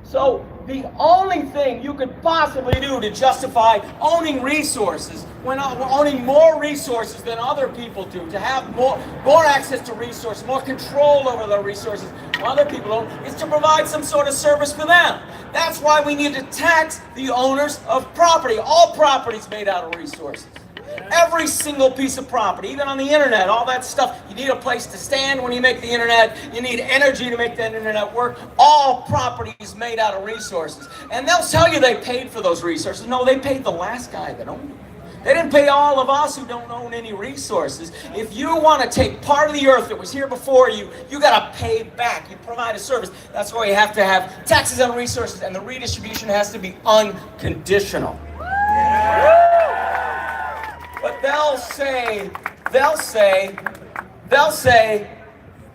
So the only thing you could possibly do to justify owning resources, when owning more resources than other people do, to have more access to resources, more control over the resources other people own, is to provide some sort of service for them. That's why we need to tax the owners of property. All property is made out of resources. Every single piece of property, even on the internet, all that stuff. You need a place to stand when you make the internet. You need energy to make that internet work. All property is made out of resources. And they'll tell you they paid for those resources. No, they paid the last guy that owned them. They didn't pay all of us who don't own any resources. If you want to take part of the earth that was here before you, you got to pay back. You provide a service. That's why you have to have taxes on resources, and the redistribution has to be unconditional. But they'll say,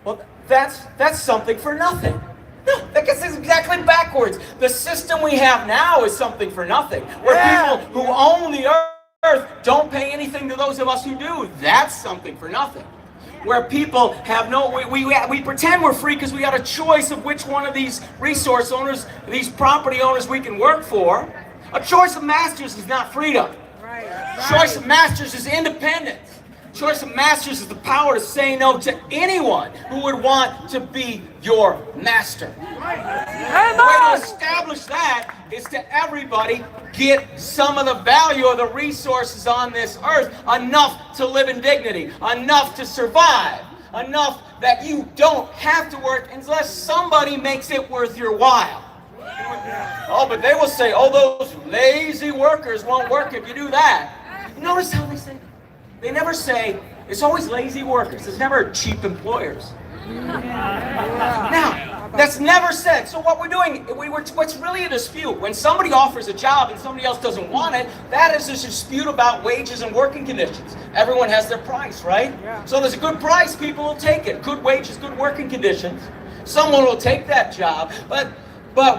well, that's something for nothing. No, that gets exactly backwards. The system we have now is something for nothing, where people who own the earth don't pay anything to those of us who do. That's something for nothing. Where people have we pretend we're free because we got a choice of which one of these resource owners, these property owners we can work for. A choice of masters is not freedom. Choice of masters is independence. Choice of masters is the power to say no to anyone who would want to be your master. The way to establish that is to everybody get some of the value of the resources on this earth, enough to live in dignity, enough to survive, enough that you don't have to work unless somebody makes it worth your while. Oh, but they will say, oh, those lazy workers won't work if you do that. Notice how they say it. They never say, it's always lazy workers. It's never cheap employers. Now, that's never said. So what we're doing, what's really a dispute, when somebody offers a job and somebody else doesn't want it, that is a dispute about wages and working conditions. Everyone has their price, right? So there's a good price, people will take it. Good wages, good working conditions. Someone will take that job, but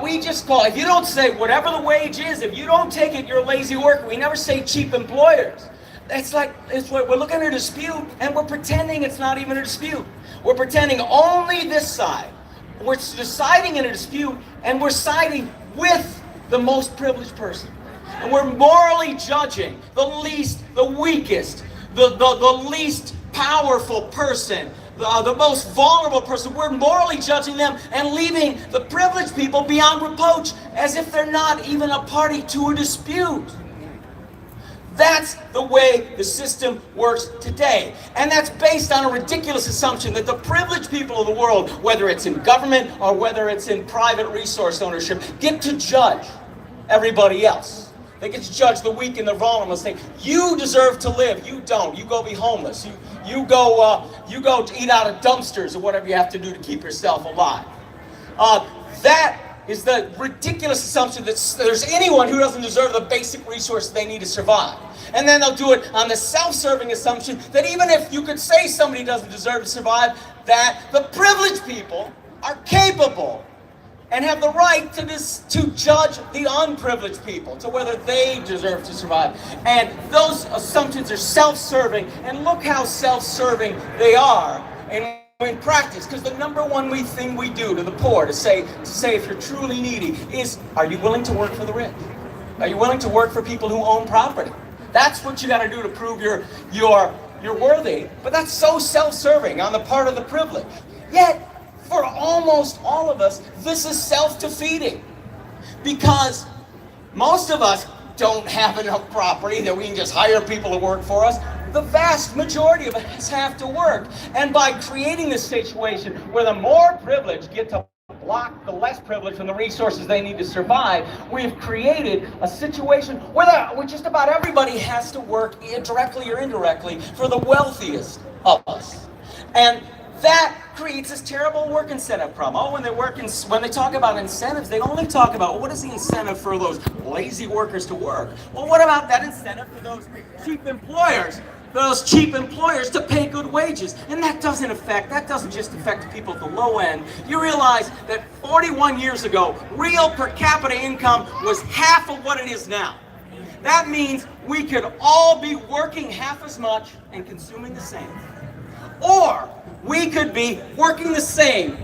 we just call, if you don't say whatever the wage is, if you don't take it, you're a lazy worker. We never say cheap employers. We're looking at a dispute, and we're pretending it's not even a dispute. We're pretending only this side. We're deciding in a dispute, and we're siding with the most privileged person. And we're morally judging the weakest, the least powerful person, the most vulnerable person. We're morally judging them and leaving the privileged people beyond reproach as if they're not even a party to a dispute. That's the way the system works today. And that's based on a ridiculous assumption that the privileged people of the world, whether it's in government or whether it's in private resource ownership, get to judge everybody else. They get to judge the weak and the vulnerable and say, you deserve to live, you don't. You go be homeless. You go to eat out of dumpsters or whatever you have to do to keep yourself alive. That is the ridiculous assumption that there's anyone who doesn't deserve the basic resources they need to survive. And then they'll do it on the self-serving assumption that even if you could say somebody doesn't deserve to survive, that the privileged people are capable and have the right to judge the unprivileged people, to whether they deserve to survive. And those assumptions are self-serving, and look how self-serving they are in practice. Because the number one thing we do to the poor, to say if you're truly needy, is, are you willing to work for the rich? Are you willing to work for people who own property? That's what you got to do to prove you're worthy. But that's so self-serving on the part of the privileged. Yet, for almost all of us, this is self-defeating. Because most of us don't have enough property that we can just hire people to work for us. The vast majority of us have to work. And by creating this situation where the more privileged get to block the less privileged from the resources they need to survive, we've created a situation where just about everybody has to work directly or indirectly for the wealthiest of us. And that creates this terrible work incentive problem. Oh, when they talk about incentives, they only talk about, well, what is the incentive for those lazy workers to work? Well, what about that incentive for those cheap employers? Those cheap employers to pay good wages. And that doesn't just affect the people at the low end. You realize that 41 years ago, real per capita income was half of what it is now. That means we could all be working half as much and consuming the same. Or we could be working the same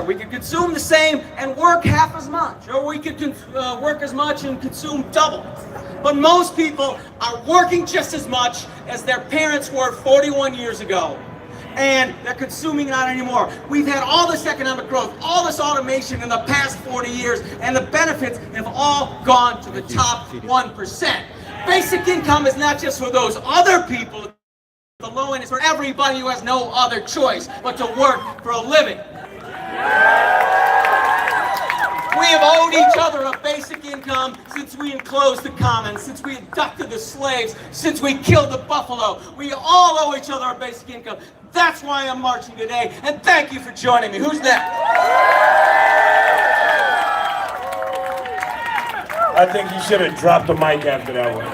We could consume the same and work half as much, or we could work as much and consume double. But most people are working just as much as their parents were 41 years ago, and they're consuming not anymore. We've had all this economic growth, all this automation in the past 40 years, and the benefits have all gone to the top 1%. Basic income is not just for those other people. The low end is for everybody who has no other choice but to work for a living. We have owed each other a basic income since we enclosed the commons, since we abducted the slaves, since we killed the buffalo. We all owe each other a basic income. That's why I'm marching today, and thank you for joining me. Who's next? I think you should have dropped the mic after that one.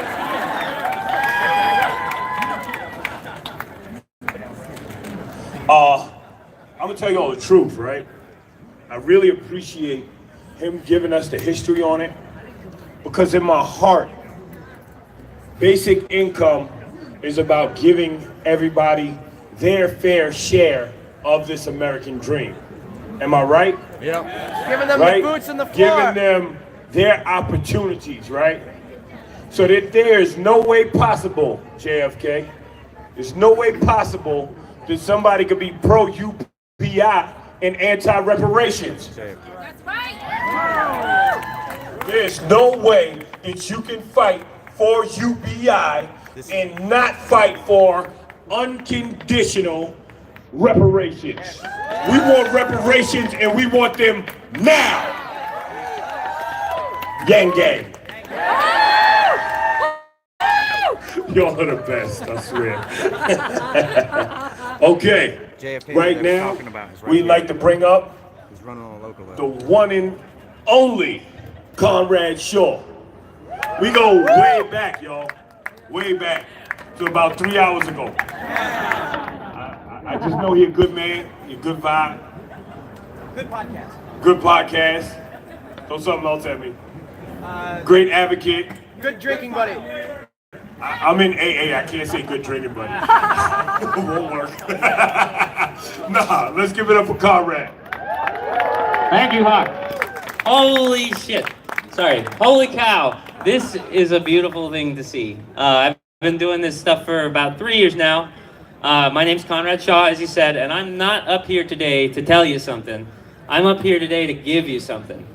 I'm gonna tell you all the truth, right? I really appreciate him giving us the history on it, because in my heart, basic income is about giving everybody their fair share of this American dream. Am I right? Yeah. Giving them right? the boots and the floor. Giving them their opportunities, right? So that there is no way possible, JFK, there's no way possible that somebody could be pro-UBI and anti-reparations. That's right. There's no way that you can fight for UBI and not fight for unconditional reparations. We want reparations, and we want them now. Yang gang. Y'all are the best, I swear. Okay, right now, we'd like to bring up the one and only Conrad Shaw. We go way back, y'all. Way back to about 3 hours ago. I just know he's a good man, he's a good vibe. Good podcast. Good podcast. Throw something else at me. Great advocate. Good drinking buddy. I'm in AA, I can't say good drinking buddy. It won't work. Nah, let's give it up for Conrad. Thank you, Hawk. Holy shit. Sorry. Holy cow. This is a beautiful thing to see. I've been doing this stuff for about 3 years now. My name's Conrad Shaw, as you said, and I'm not up here today to tell you something. I'm up here today to give you something.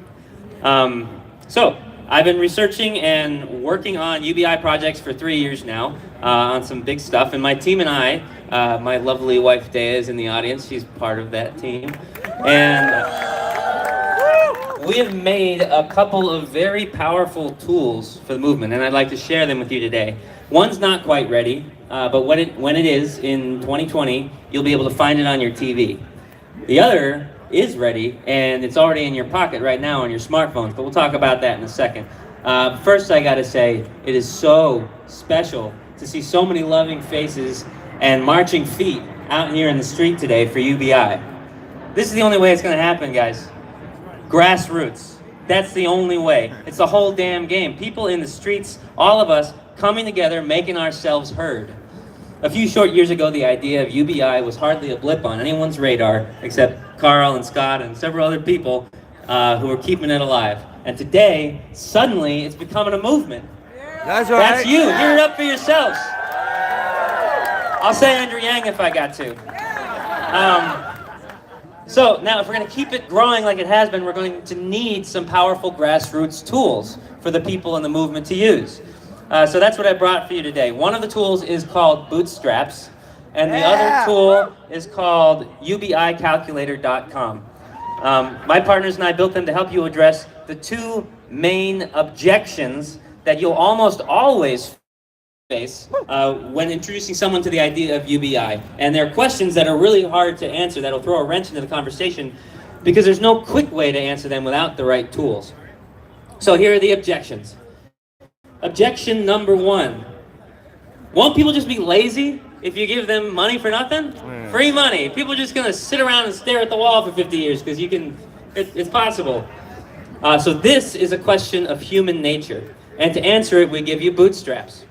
So, I've been researching and working on UBI projects for 3 years now, on some big stuff, and my team and I, my lovely wife Dea is in the audience, she's part of that team, and we have made a couple of very powerful tools for the movement, and I'd like to share them with you today. One's not quite ready, but when it is in 2020, you'll be able to find it on your TV. The other is ready, and it's already in your pocket right now on your smartphones, but we'll talk about that in a second. First, I gotta say, it is so special to see so many loving faces and marching feet out here in the street today for UBI. This is the only way it's gonna happen, guys. Grassroots. That's the only way. It's the whole damn game. People in the streets, all of us, coming together, making ourselves heard. A few short years ago, the idea of UBI was hardly a blip on anyone's radar, except Karl and Scott and several other people who are keeping it alive. And today, suddenly, it's becoming a movement. That's right. That's you. Hear it up for yourselves. I'll say Andrew Yang if I got to. So now, if we're going to keep it growing like it has been, we're going to need some powerful grassroots tools for the people in the movement to use. So that's what I brought for you today. One of the tools is called Bootstraps, and the other tool is called UBIcalculator.com. My partners and I built them to help you address the two main objections that you'll almost always face when introducing someone to the idea of UBI. And they're questions that are really hard to answer, that'll throw a wrench into the conversation, because there's no quick way to answer them without the right tools. So here are the objections. Objection number one. Won't people just be lazy if you give them money for nothing? Free money. People are just going to sit around and stare at the wall for 50 years because you can, it's possible. So this is a question of human nature. And to answer it, we give you bootstraps.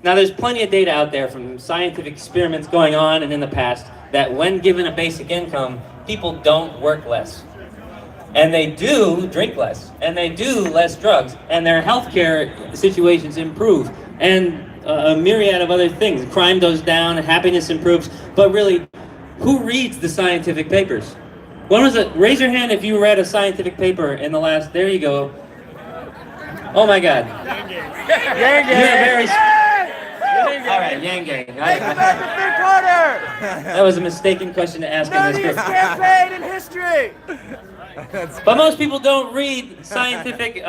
Now there's plenty of data out there from scientific experiments going on and in the past that when given a basic income, people don't work less. And they do drink less, and they do less drugs, and their healthcare situations improve, and a myriad of other things. Crime goes down, happiness improves, but really, who reads the scientific papers? When was it? Raise your hand if you read a scientific paper in the last, there you go. Oh my God. Yang You're very, Gang. all right, Yang Gang. Quarter. That was a mistaken question to ask in this group. Campaign in history. But most people don't read scientific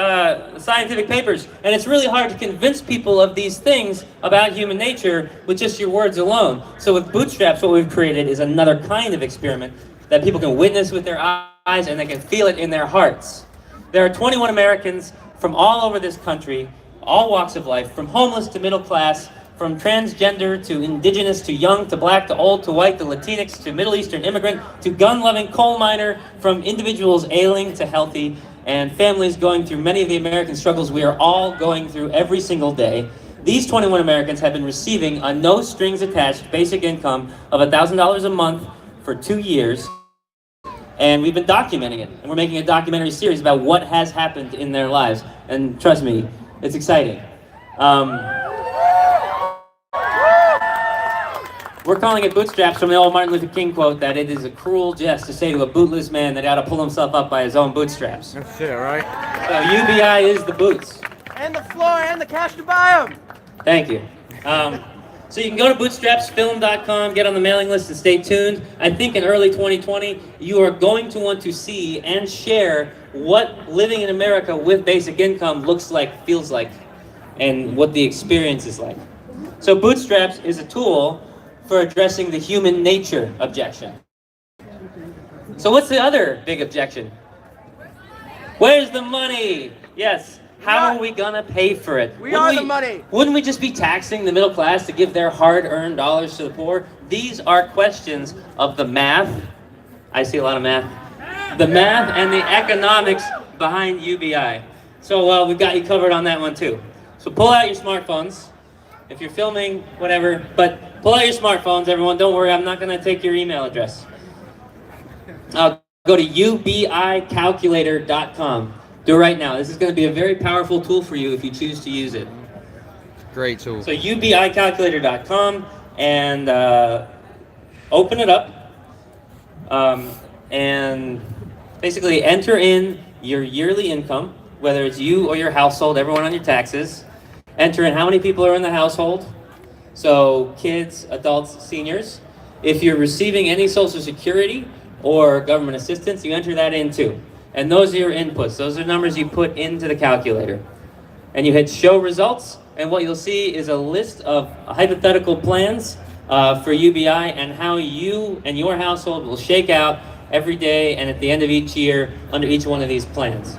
papers, and it's really hard to convince people of these things about human nature with just your words alone. So with Bootstraps, what we've created is another kind of experiment that people can witness with their eyes and they can feel it in their hearts. There are 21 Americans from all over this country, all walks of life, from homeless to middle class, from transgender to indigenous to young to black to old to white to Latinx to Middle Eastern immigrant to gun-loving coal miner, from individuals ailing to healthy, and families going through many of the American struggles we are all going through every single day. These 21 Americans have been receiving a no-strings-attached basic income of $1,000 a month for 2 years, and we've been documenting it. And we're making a documentary series about what has happened in their lives. And trust me, it's exciting. We're calling it Bootstraps from the old Martin Luther King quote that it is a cruel jest to say to a bootless man that he ought to pull himself up by his own bootstraps. That's it, right? So UBI is the boots. And the floor and the cash to buy them. Thank you. So you can go to bootstrapsfilm.com, get on the mailing list, and stay tuned. I think in early 2020, you are going to want to see and share what living in America with basic income looks like, feels like, and what the experience is like. So Bootstraps is a tool for addressing the human nature objection. So what's the other big objection? Where's the money? Yes. How are we gonna pay for it? We are the money. Wouldn't we just be taxing the middle class to give their hard-earned dollars to the poor? These are questions of the math. I see a lot of math. The math and the economics behind UBI. So we've got you covered on that one too. So pull out your smartphones. If you're filming, whatever, but pull out your smartphones, everyone. Don't worry, I'm not gonna take your email address. Go to ubicalculator.com. Do it right now. This is going to be a very powerful tool for you if you choose to use it. Great tool. So ubicalculator.com and open it up and basically enter in your yearly income, whether it's you or your household, everyone on your taxes. Enter in how many people are in the household. So kids, adults, seniors. If you're receiving any Social Security or government assistance, you enter that in too. And those are your inputs. Those are numbers you put into the calculator. And you hit show results, and what you'll see is a list of hypothetical plans for UBI and how you and your household will shake out every day and at the end of each year under each one of these plans.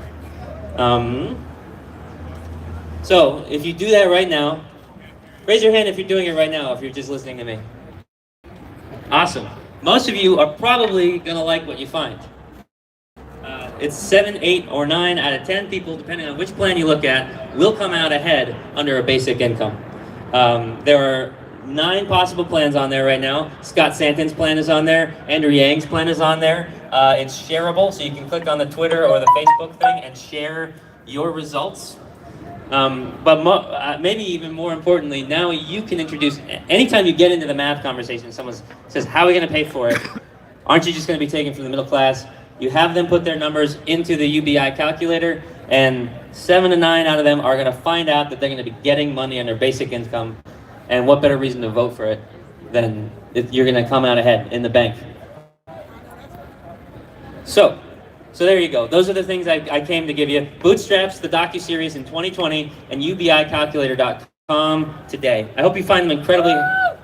So if you do that right now, raise your hand if you're doing it right now, if you're just listening to me. Awesome. Most of you are probably gonna like what you find. It's 7, 8, or 9 out of 10 people, depending on which plan you look at, will come out ahead under a basic income. There are 9 possible plans on there right now. Scott Santens' plan is on there. Andrew Yang's plan is on there. It's shareable, so you can click on the Twitter or the Facebook thing and share your results. But maybe even more importantly, now you can introduce, anytime you get into the math conversation, someone says, how are we going to pay for it? Aren't you just going to be taking from the middle class? You have them put their numbers into the UBI calculator, and 7 to 9 out of them are going to find out that they're going to be getting money on their basic income. And what better reason to vote for it than if you're going to come out ahead in the bank? So there you go. Those are the things I came to give you. Bootstraps, the docuseries in 2020, and ubicalculator.com today. I hope you find them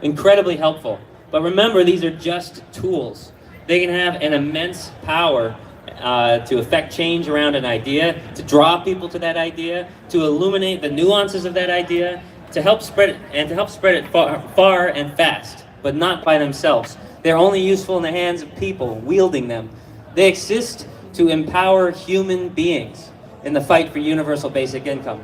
incredibly helpful. But remember, these are just tools. They can have an immense power to affect change around an idea, to draw people to that idea, to illuminate the nuances of that idea, to help spread it, far and fast, but not by themselves. They're only useful in the hands of people wielding them. They exist to empower human beings in the fight for universal basic income.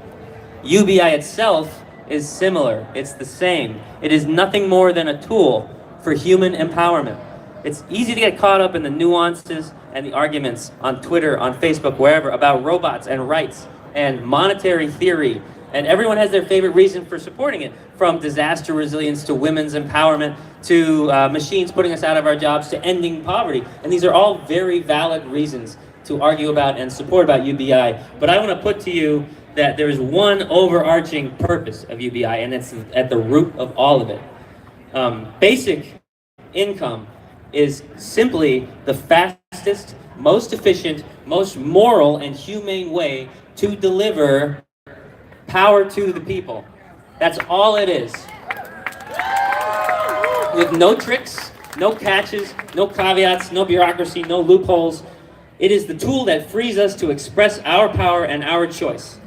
UBI itself is similar. It's the same. It is nothing more than a tool for human empowerment. It's easy to get caught up in the nuances and the arguments on Twitter, on Facebook, wherever, about robots and rights and monetary theory. And everyone has their favorite reason for supporting it, from disaster resilience to women's empowerment to machines putting us out of our jobs to ending poverty. And these are all very valid reasons to argue about and support about UBI. But I want to put to you that there is one overarching purpose of UBI, and it's at the root of all of it. Basic income is simply the fastest, most efficient, most moral and humane way to deliver power to the people. That's all it is. With no tricks, no catches, no caveats, no bureaucracy, no loopholes. It is the tool that frees us to express our power and our choice.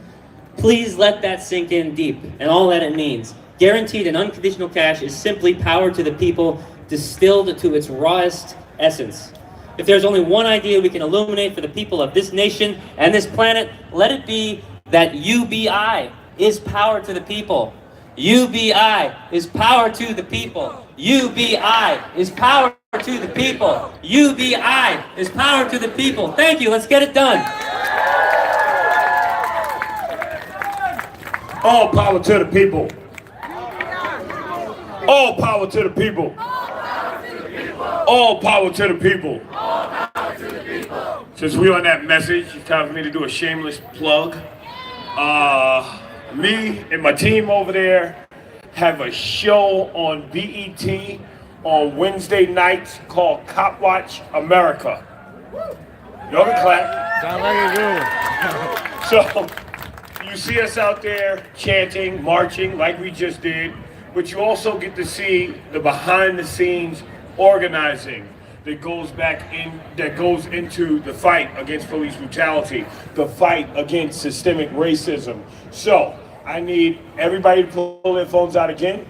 Please let that sink in deep and all that it means. Guaranteed and unconditional cash is simply power to the people distilled to its rawest essence. If there's only one idea we can illuminate for the people of this nation and this planet, let it be that UBI is power to the people. UBI is power to the people. UBI is power to the people. UBI is power to the people. Thank you. Let's get it done. All power to the people. All power to the people. All power to the people. Since we're on that message, it's time for me to do a shameless plug. Me and my team over there have a show on BET on Wednesday nights called Cop Watch America. Y'all can clap. Sounds like a good one. So, you see us out there chanting, marching like we just did, but you also get to see the behind the scenes organizing that goes into the fight against police brutality, the fight against systemic racism. So, I need everybody to pull their phones out again.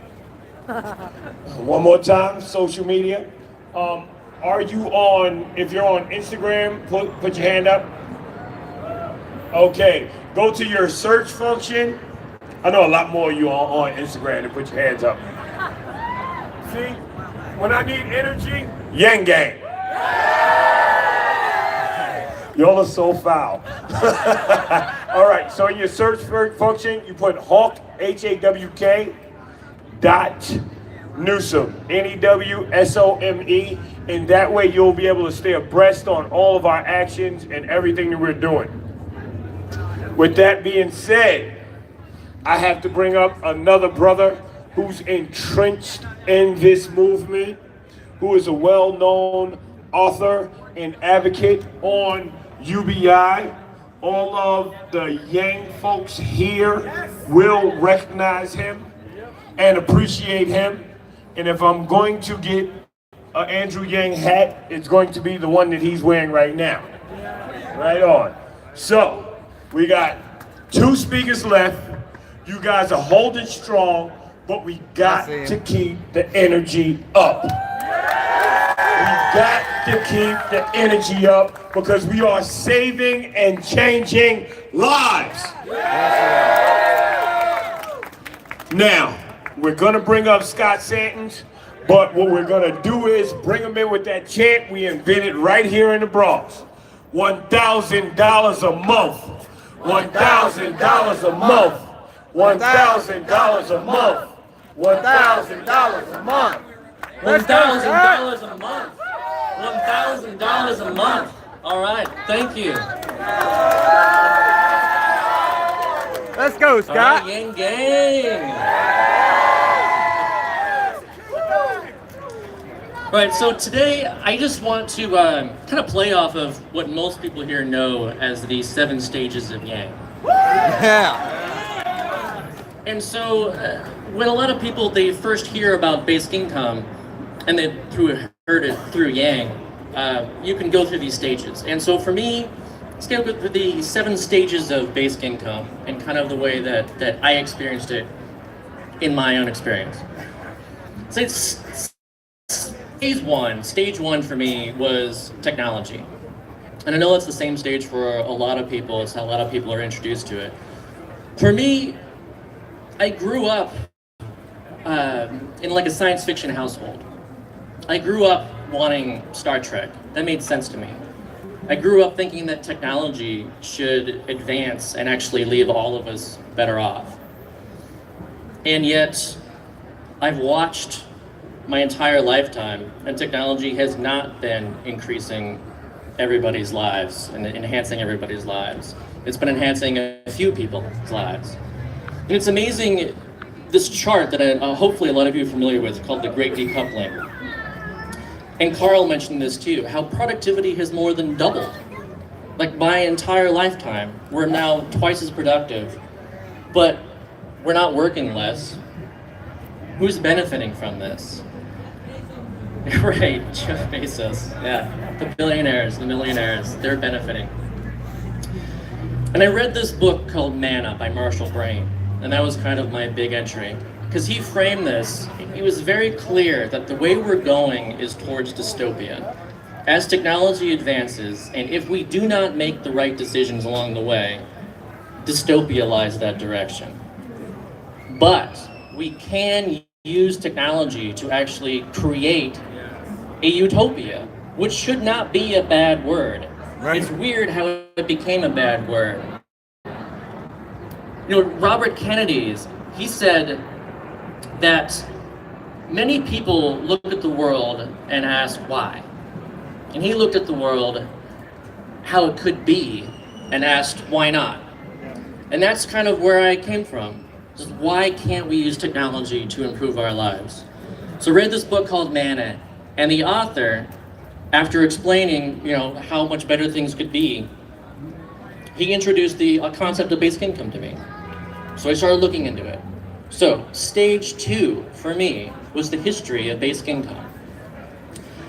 One more time, social media. Are you on, if you're on Instagram, put your hand up. Okay, go to your search function. I know a lot more of you are on Instagram to put your hands up. See, when I need energy, Yang Gang. Y'all are so foul. All right, so in your search function, you put Hawk, H-A-W-K, dot Newsome, N-E-W-S-O-M-E, and that way you'll be able to stay abreast on all of our actions and everything that we're doing. With that being said, I have to bring up another brother who's entrenched in this movement, who is a well-known author and advocate on UBI. All of the Yang folks here will recognize him and appreciate him. And if I'm going to get an Andrew Yang hat, it's going to be the one that he's wearing right now. Right on. So, we got 2 speakers left. You guys are holding strong, but we got to keep the energy up. We got to keep the energy up because we are saving and changing lives. Now, we're going to bring up Scott Santens, but what we're going to do is bring him in with that chant we invented right here in the Bronx. $1,000 a month. $1,000 a month. $1,000 a month. $1,000 a month. $1,000 a month. $1,000 a month. All right, thank you. Let's go, Scott. All right, Yang Gang. All right, so today I just want to kind of play off of what most people here know as the 7 stages of Yang. Yeah. And so when a lot of people, they first hear about basic income and they heard it through Yang, you can go through these stages. And so for me, let's go through the 7 stages of basic income and kind of the way that I experienced it in my own experience. So it's stage one for me was technology. And I know it's the same stage for a lot of people. It's how a lot of people are introduced to it. For me, I grew up in like a science fiction household. I grew up wanting Star Trek. That made sense to me. I grew up thinking that technology should advance and actually leave all of us better off. And yet, I've watched my entire lifetime, and technology has not been increasing everybody's lives and enhancing everybody's lives. It's been enhancing a few people's lives. And it's amazing, this chart that hopefully a lot of you are familiar with, called the Great Decoupling. And Karl mentioned this too, how productivity has more than doubled. Like my entire lifetime, we're now twice as productive, but we're not working less. Who's benefiting from this? Right, Jeff Bezos, yeah. The billionaires, the millionaires, they're benefiting. And I read this book called Manna by Marshall Brain, and that was kind of my big entry. Because he framed this, he was very clear that the way we're going is towards dystopia. As technology advances, and if we do not make the right decisions along the way, dystopia lies that direction. But we can use technology to actually create a utopia, which should not be a bad word. Right. It's weird how it became a bad word. You know, Robert Kennedy's, he said that many people look at the world and ask why. And he looked at the world, how it could be, and asked why not. And that's kind of where I came from. Just why can't we use technology to improve our lives? So I read this book called Manna, and the author, after explaining, how much better things could be, he introduced the concept of basic income to me. So I started looking into it. So stage 2 for me was the history of basic income.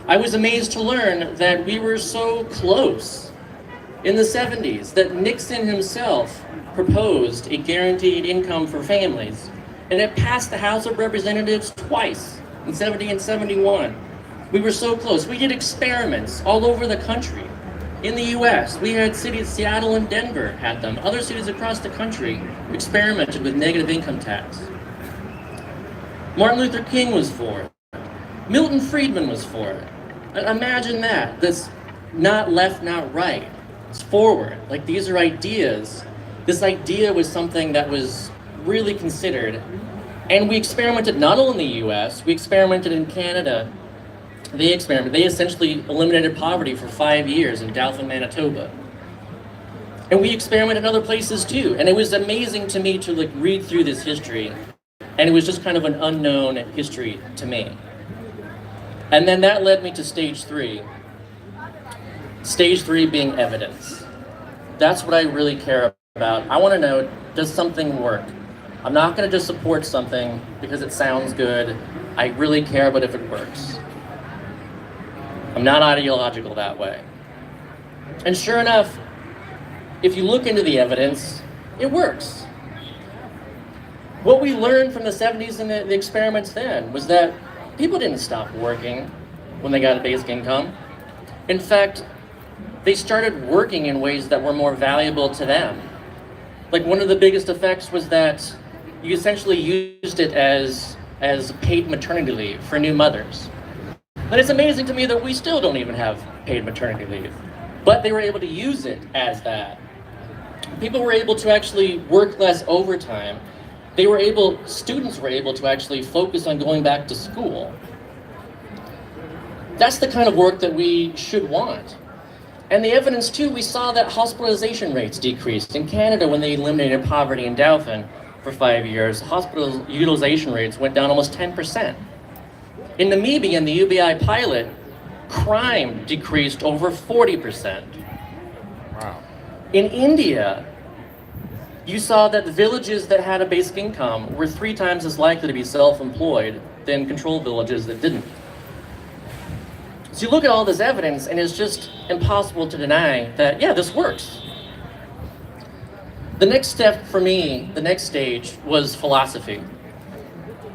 I was amazed to learn that we were so close in the 70s, that Nixon himself proposed a guaranteed income for families, and it passed the House of Representatives twice, in 70 and 71. We were so close. We did experiments all over the country. In the US, we had cities, Seattle and Denver had them. Other cities across the country experimented with negative income tax. Martin Luther King was for it. Milton Friedman was for it. Imagine that. That's not left, not right. It's forward. Like, these are ideas. This idea was something that was really considered. And we experimented not only in the US, we experimented in Canada. They essentially eliminated poverty for 5 years in Dauphin, Manitoba. And we experimented in other places too. And it was amazing to me to read through this history. And it was just kind of an unknown history to me. And then that led me to stage 3. Stage 3 being evidence. That's what I really care about. I want to know, does something work? I'm not going to just support something because it sounds good. I really care about if it works. I'm not ideological that way. And sure enough, if you look into the evidence, it works. What we learned from the 70s and the experiments then was that people didn't stop working when they got a basic income. In fact, they started working in ways that were more valuable to them. Like, one of the biggest effects was that you essentially used it as paid maternity leave for new mothers. And it's amazing to me that we still don't even have paid maternity leave. But they were able to use it as that. People were able to actually work less overtime. Students were able to actually focus on going back to school. That's the kind of work that we should want. And the evidence too, we saw that hospitalization rates decreased. In Canada, when they eliminated poverty in Dauphin for 5 years, hospital utilization rates went down almost 10%. In Namibia, in the UBI pilot, crime decreased over 40%. Wow. In India, you saw that the villages that had a basic income were 3 times as likely to be self-employed than control villages that didn't. So you look at all this evidence, and it's just impossible to deny that, yeah, this works. The next step for me, the next stage, was philosophy.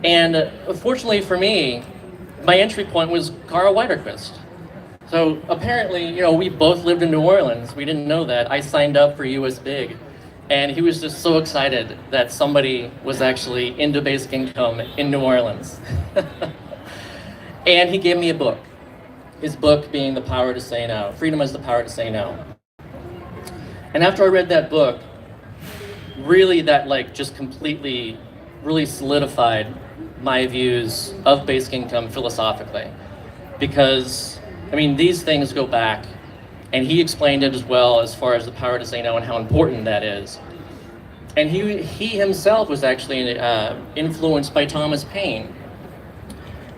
And fortunately for me, my entry point was Karl Widerquist. So apparently, we both lived in New Orleans. We didn't know that. I signed up for US Big. And he was just so excited that somebody was actually into basic income in New Orleans. And he gave me a book. his book being The Power to Say No. Freedom is the Power to Say No. And after I read that book, really that like just completely, really solidified my views of basic income philosophically. Because, I mean, these things go back, and he explained it as well as far as the power to say no and how important that is. And he himself was actually influenced by Thomas Paine.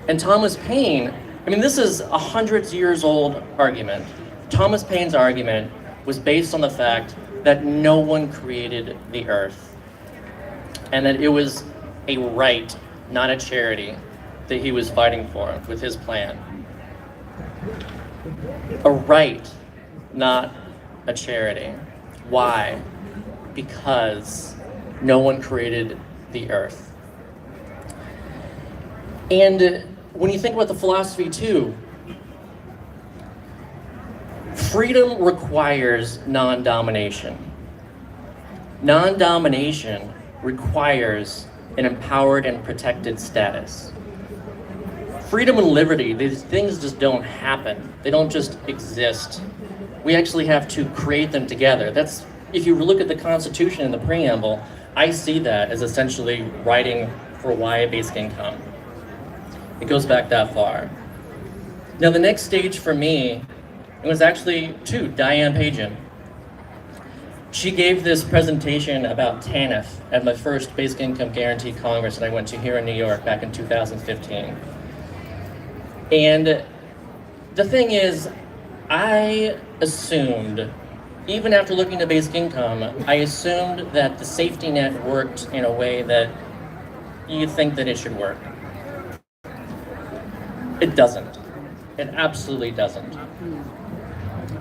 And Thomas Paine, I mean, this is a hundreds years old argument. Thomas Paine's argument was based on the fact that no one created the earth, and that it was a right, not a charity, that he was fighting for with his plan. A right, not a charity. Why? Because no one created the earth. And when you think about the philosophy too, freedom requires non-domination. Non-domination requires an empowered and protected status. Freedom and liberty, these things just don't happen. They don't just exist. We actually have to create them together. That's, if you look at the Constitution and the preamble, I see that as essentially writing for why a basic income. It goes back that far. Now the next stage for me, it was actually to Diane Pagan. She gave this presentation about TANF at my first Basic Income Guarantee Congress that I went to here in New York back in 2015. And the thing is, I assumed, even after looking at basic income, I assumed that the safety net worked in a way that you think that it should work. It doesn't. It absolutely doesn't.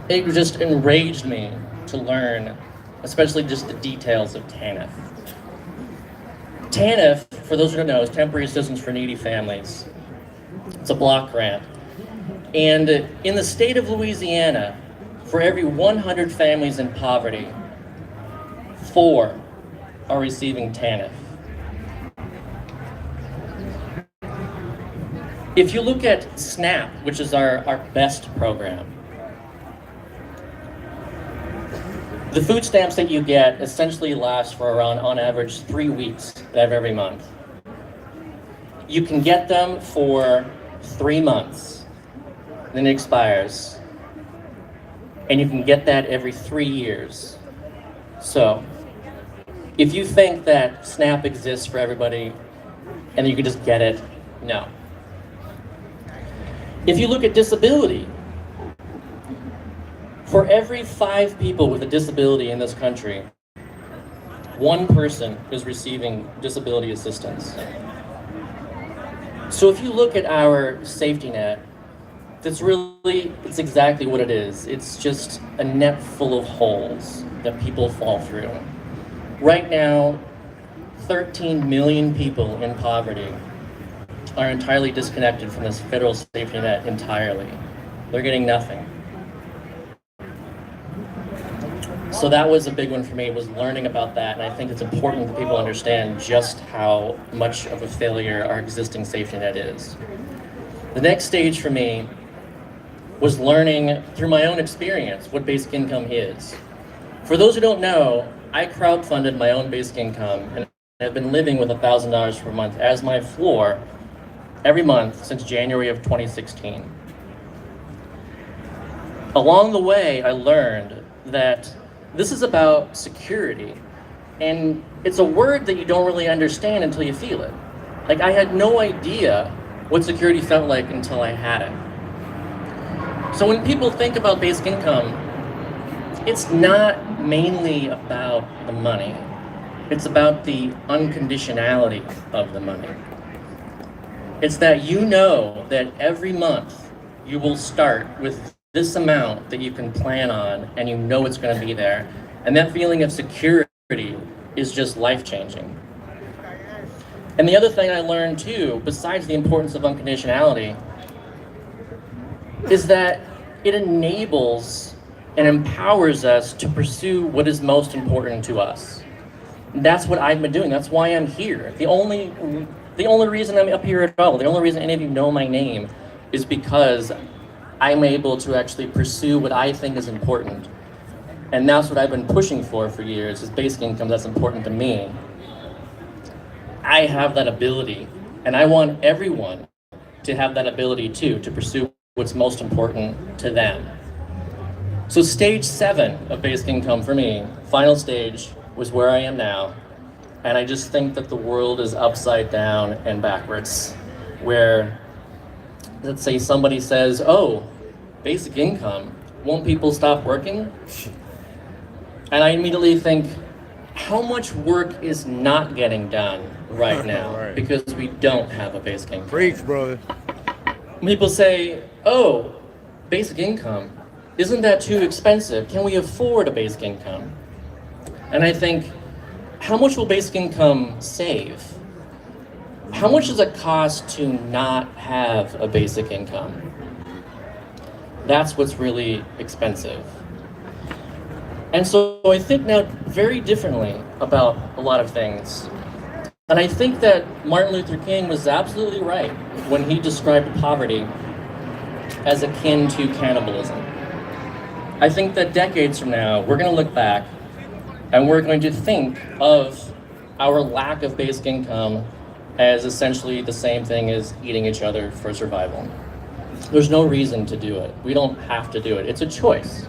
It just enraged me to learn, especially just the details of TANF. TANF, for those who don't know, is Temporary Assistance for Needy Families. It's a block grant. And in the state of Louisiana, for every 100 families in poverty, 4 are receiving TANF. If you look at SNAP, which is our best program, the food stamps that you get essentially last for around, on average, 3 weeks of every month. You can get them for 3 months, then it expires. And you can get that every 3 years. So, if you think that SNAP exists for everybody and you can just get it, no. If you look at disability, for every 5 people with a disability in this country, 1 person is receiving disability assistance. So if you look at our safety net, it's exactly what it is. It's just a net full of holes that people fall through. Right now, 13 million people in poverty are entirely disconnected from this federal safety net entirely. They're getting nothing. So that was a big one for me, was learning about that, and I think it's important that people understand just how much of a failure our existing safety net is. The next stage for me was learning through my own experience what basic income is. For those who don't know, I crowdfunded my own basic income and have been living with $1,000 per month as my floor every month since January of 2016. Along the way, I learned that this is about security, and it's a word that you don't really understand until you feel it. Like, I had no idea what security felt like until I had it. So when people think about basic income, it's not mainly about the money. It's about the unconditionality of the money. It's that you know that every month you will start with this amount that you can plan on, and you know it's going to be there. And that feeling of security is just life-changing. And the other thing I learned too, besides the importance of unconditionality, is that it enables and empowers us to pursue what is most important to us. And that's what I've been doing. That's why I'm here. The only reason I'm up here at all, the only reason any of you know my name, is because I'm able to actually pursue what I think is important. And that's what I've been pushing for years, is basic income that's important to me. I have that ability, and I want everyone to have that ability too, to pursue what's most important to them. So stage 7 of basic income for me, final stage, was where I am now. And I just think that the world is upside down and backwards, where, let's say somebody says, oh, basic income, won't people stop working? And I immediately think, how much work is not getting done right now Right. because we don't have a basic income? Preach, brother. People say, oh, basic income, isn't that too expensive? Can we afford a basic income? And I think, how much will basic income save? How much does it cost to not have a basic income? That's what's really expensive. And so I think now very differently about a lot of things. And I think that Martin Luther King was absolutely right when he described poverty as akin to cannibalism. I think that decades from now, we're going to look back and we're going to think of our lack of basic income as essentially the same thing as eating each other for survival. There's no reason to do it. We don't have to do it. It's a choice.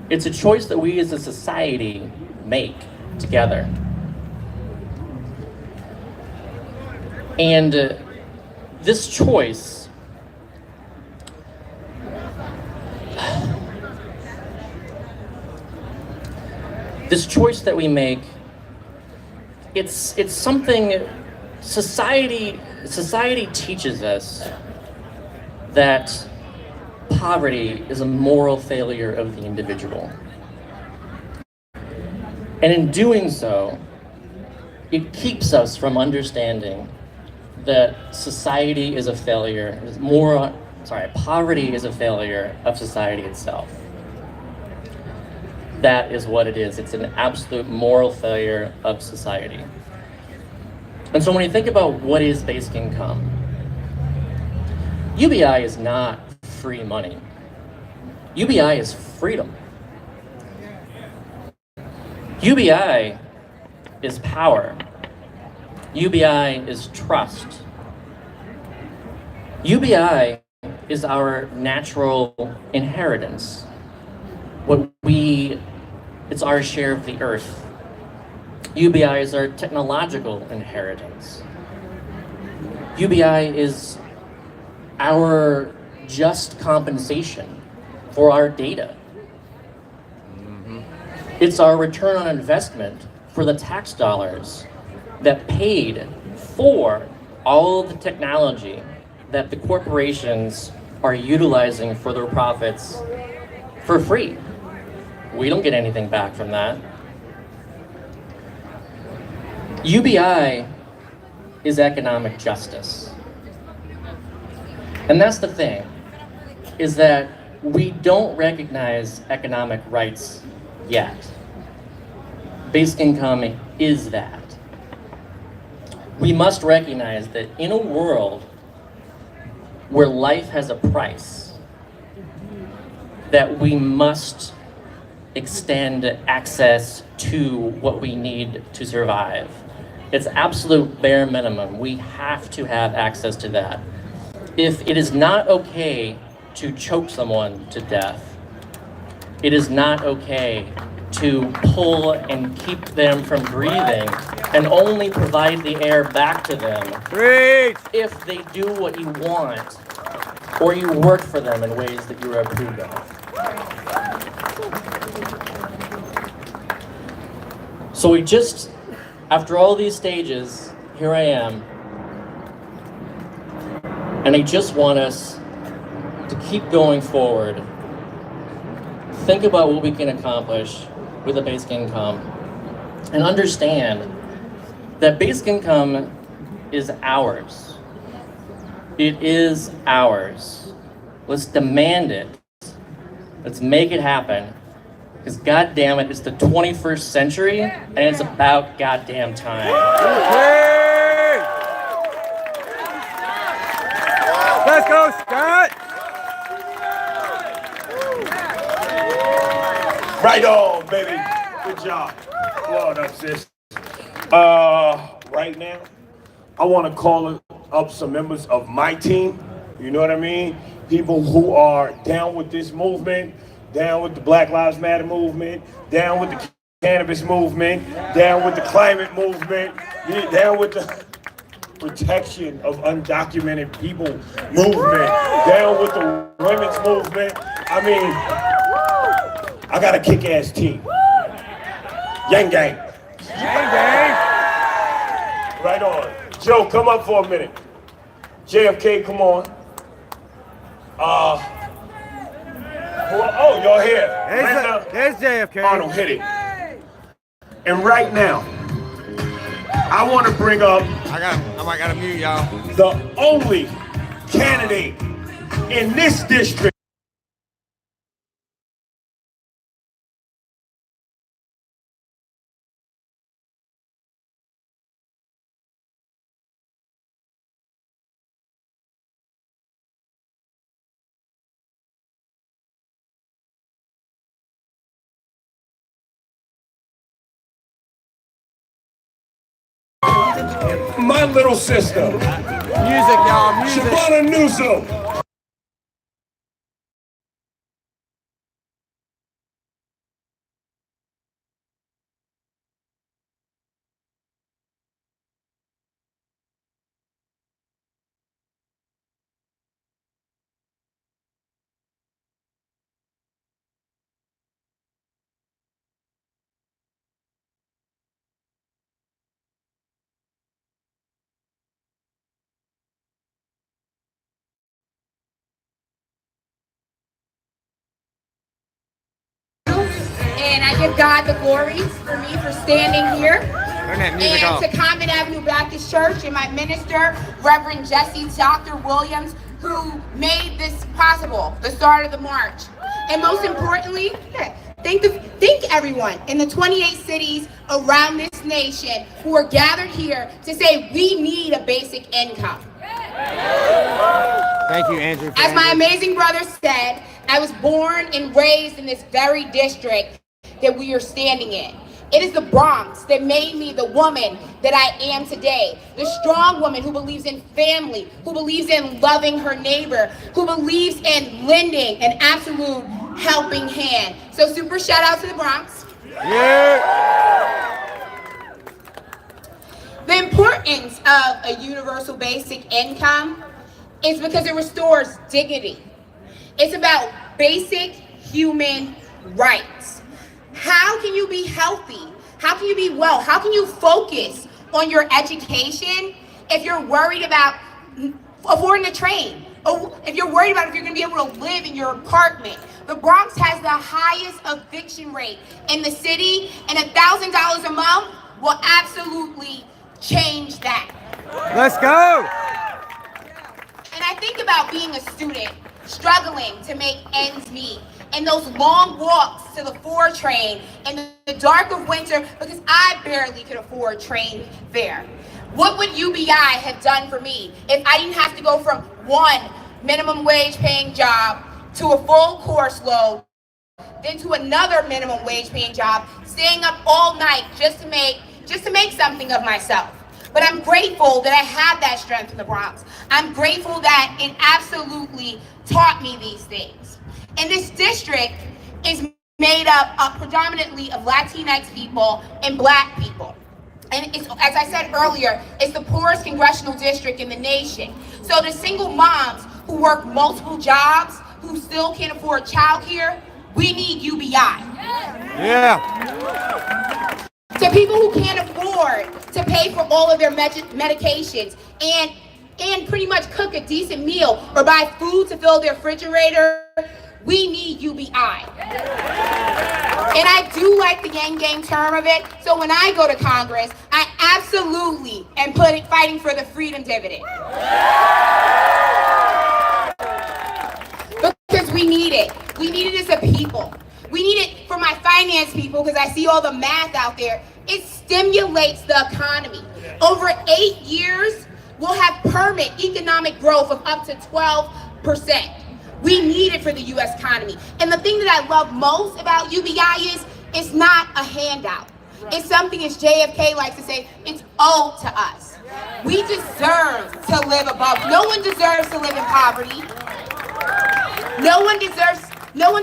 It's a choice that we as a society make together. And this choice that we make, it's something society teaches us that poverty is a moral failure of the individual. And in doing so, it keeps us from understanding that society is a failure, poverty is a failure of society itself. That is what it is. It's an absolute moral failure of society. And so when you think about what is basic income, UBI is not free money. UBI is freedom. UBI is power. UBI is trust. UBI is our natural inheritance. It's our share of the earth. UBI is our technological inheritance. UBI is our just compensation for our data. It's our return on investment for the tax dollars that paid for all of the technology that the corporations are utilizing for their profits for free. We don't get anything back from that. UBI is economic justice. And that's the thing, is that we don't recognize economic rights yet. Basic income is that. We must recognize that in a world where life has a price, that we must extend access to what we need to survive. It's absolute bare minimum. We have to have access to that. If it is not okay to choke someone to death, it is not okay to pull and keep them from breathing and only provide the air back to them if they do what you want or you work for them in ways that you are approved of. So after all these stages, here I am, and I just want us to keep going forward. Think about what we can accomplish with a basic income, and understand that basic income is ours. It is ours. Let's demand it. Let's make it happen. Because goddamn it, it's the 21st century, and it's about goddamn time. Let's go, Scott! Right on, baby. Good job. Lord up, sis. Right now, I want to call up some members of my team. You know what I mean? People who are down with this movement, down with the Black Lives Matter movement, down with the cannabis movement, down with the climate movement, down with the protection of undocumented people movement, down with the women's movement. I mean, I got a kick-ass team. Yang gang. Gang gang. Right on. Joe, come up for a minute. JFK, come on. Oh, y'all here. There's JFK. Arnold, hit it. And right now, I want to bring up. I gotta mute y'all. The only candidate in this district. My little sister. Music, y'all, music. Shabana Newsom. And I give God the glory for me for standing here. Turn that music And off. to Common Avenue Baptist Church and my minister, Reverend Jesse Dr. Williams, who made this possible, the start of the march. And most importantly, thank everyone in the 28 cities around this nation who are gathered here to say we need a basic income. Thank you, Andrew. As my amazing brother said, I was born and raised in this very district that we are standing in. It is the Bronx that made me the woman that I am today. The strong woman who believes in family, who believes in loving her neighbor, who believes in lending an absolute helping hand. So super shout out to the Bronx. Yeah. The importance of a universal basic income is because it restores dignity. It's about basic human rights. How can you be healthy? How can you be well? How can you focus on your education if you're worried about affording a train? Or if you're worried about if you're gonna be able to live in your apartment? The Bronx has the highest eviction rate in the city, and $1,000 a month will absolutely change that. Let's go. And I think about being a student, struggling to make ends meet, and those long walks to the 4 train in the dark of winter because I barely could afford train fare. What would UBI have done for me if I didn't have to go from one minimum wage paying job to a full course load, then to another minimum wage paying job, staying up all night just to make something of myself? But I'm grateful that I had that strength in the Bronx. I'm grateful that it absolutely taught me these things. And this district is made up predominantly of Latinx people and Black people. And it's, as I said earlier, it's the poorest congressional district in the nation. So the single moms who work multiple jobs, who still can't afford childcare, we need UBI. Yeah. To people who can't afford to pay for all of their medications and pretty much cook a decent meal or buy food to fill their refrigerator, we need UBI. And I do like the yang gang term of it, so when I go to Congress, I absolutely am fighting for the freedom dividend. Because we need it. We need it as a people. We need it for my finance people because I see all the math out there. It stimulates the economy. Over 8 years, we'll have permanent economic growth of up to 12%. We need it for the U.S. economy. And the thing that I love most about UBI is it's not a handout. It's something, as JFK likes to say, it's owed to us. We deserve to live above. No one deserves to live in poverty. No one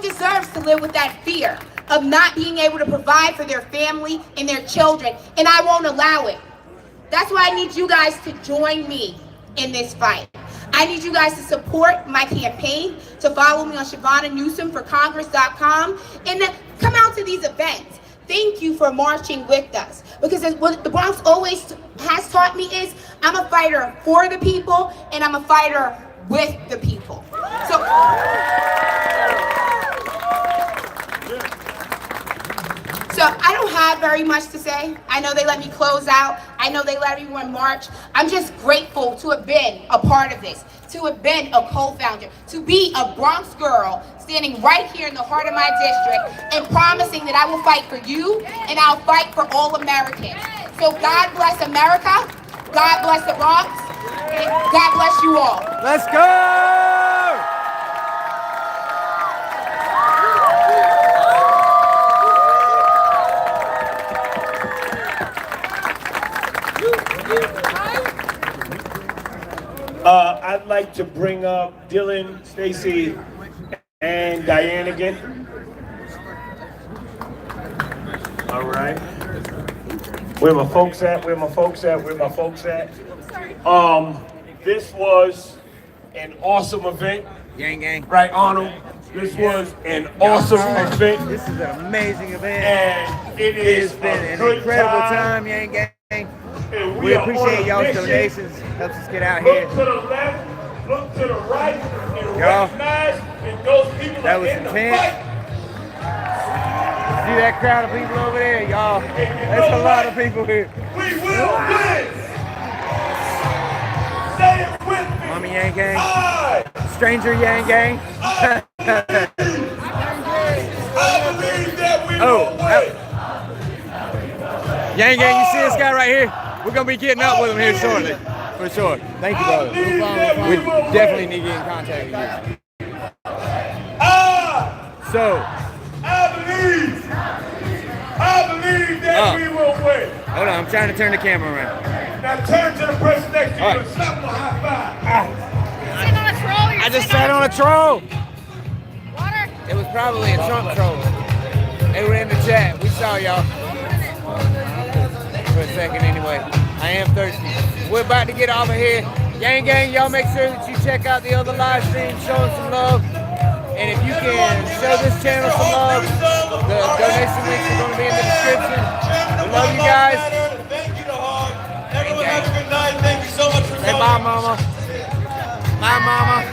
deserves to live with that fear of not being able to provide for their family and their children, and I won't allow it. That's why I need you guys to join me in this fight. I need you guys to support my campaign, to follow me on ShavonnaNewsomforcongress.com, and to come out to these events. Thank you for marching with us, because what the Bronx always has taught me is I'm a fighter for the people and I'm a fighter with the people. So I don't have very much to say. I know they let me close out. I know they let everyone march. I'm just grateful to have been a part of this, to have been a co-founder, to be a Bronx girl standing right here in the heart of my district and promising that I will fight for you and I'll fight for all Americans. So God bless America, God bless the Bronx, and God bless you all. Let's go! I'd like to bring up Dylan, Stacy, and Diane again. All right. Where my folks at? Where my folks at? Where my folks at? This was an awesome event. Gang, gang. Right, Arnold? This was an awesome event. This is an amazing event. And it is been an incredible time, Yang Gang. We appreciate y'all's donations. Helps us get out here. Look to the left, look to the right, and Y'all, recognize that those people that are was in the intense. fight. See that crowd of people over there, y'all? That's a lot of people here. We will win. Say it with me. Mommy Yang Gang. Stranger Yang Gang. I believe that we will win. Yang Gang, you see this guy right here? We're going to be getting up with him here shortly. For sure. Thank you, brother. We definitely need to get in contact with you. So. I believe that we will win. Hold on, I'm trying to turn the camera around. Now turn to the person next to you and slap him a high five. I just sat on a troll. Water? It was probably a Trump troll. They were in the chat. We saw y'all. For a second anyway. I am thirsty. We're about to get off of here. Gang Gang, y'all make sure that you check out the other live stream, show them some love. And if you can show this channel some love, the donation links are going to be in the description. We love you guys. Thank you to Hog. Everyone have a good night. Thank you so much for coming. Say bye, mama. Bye, mama.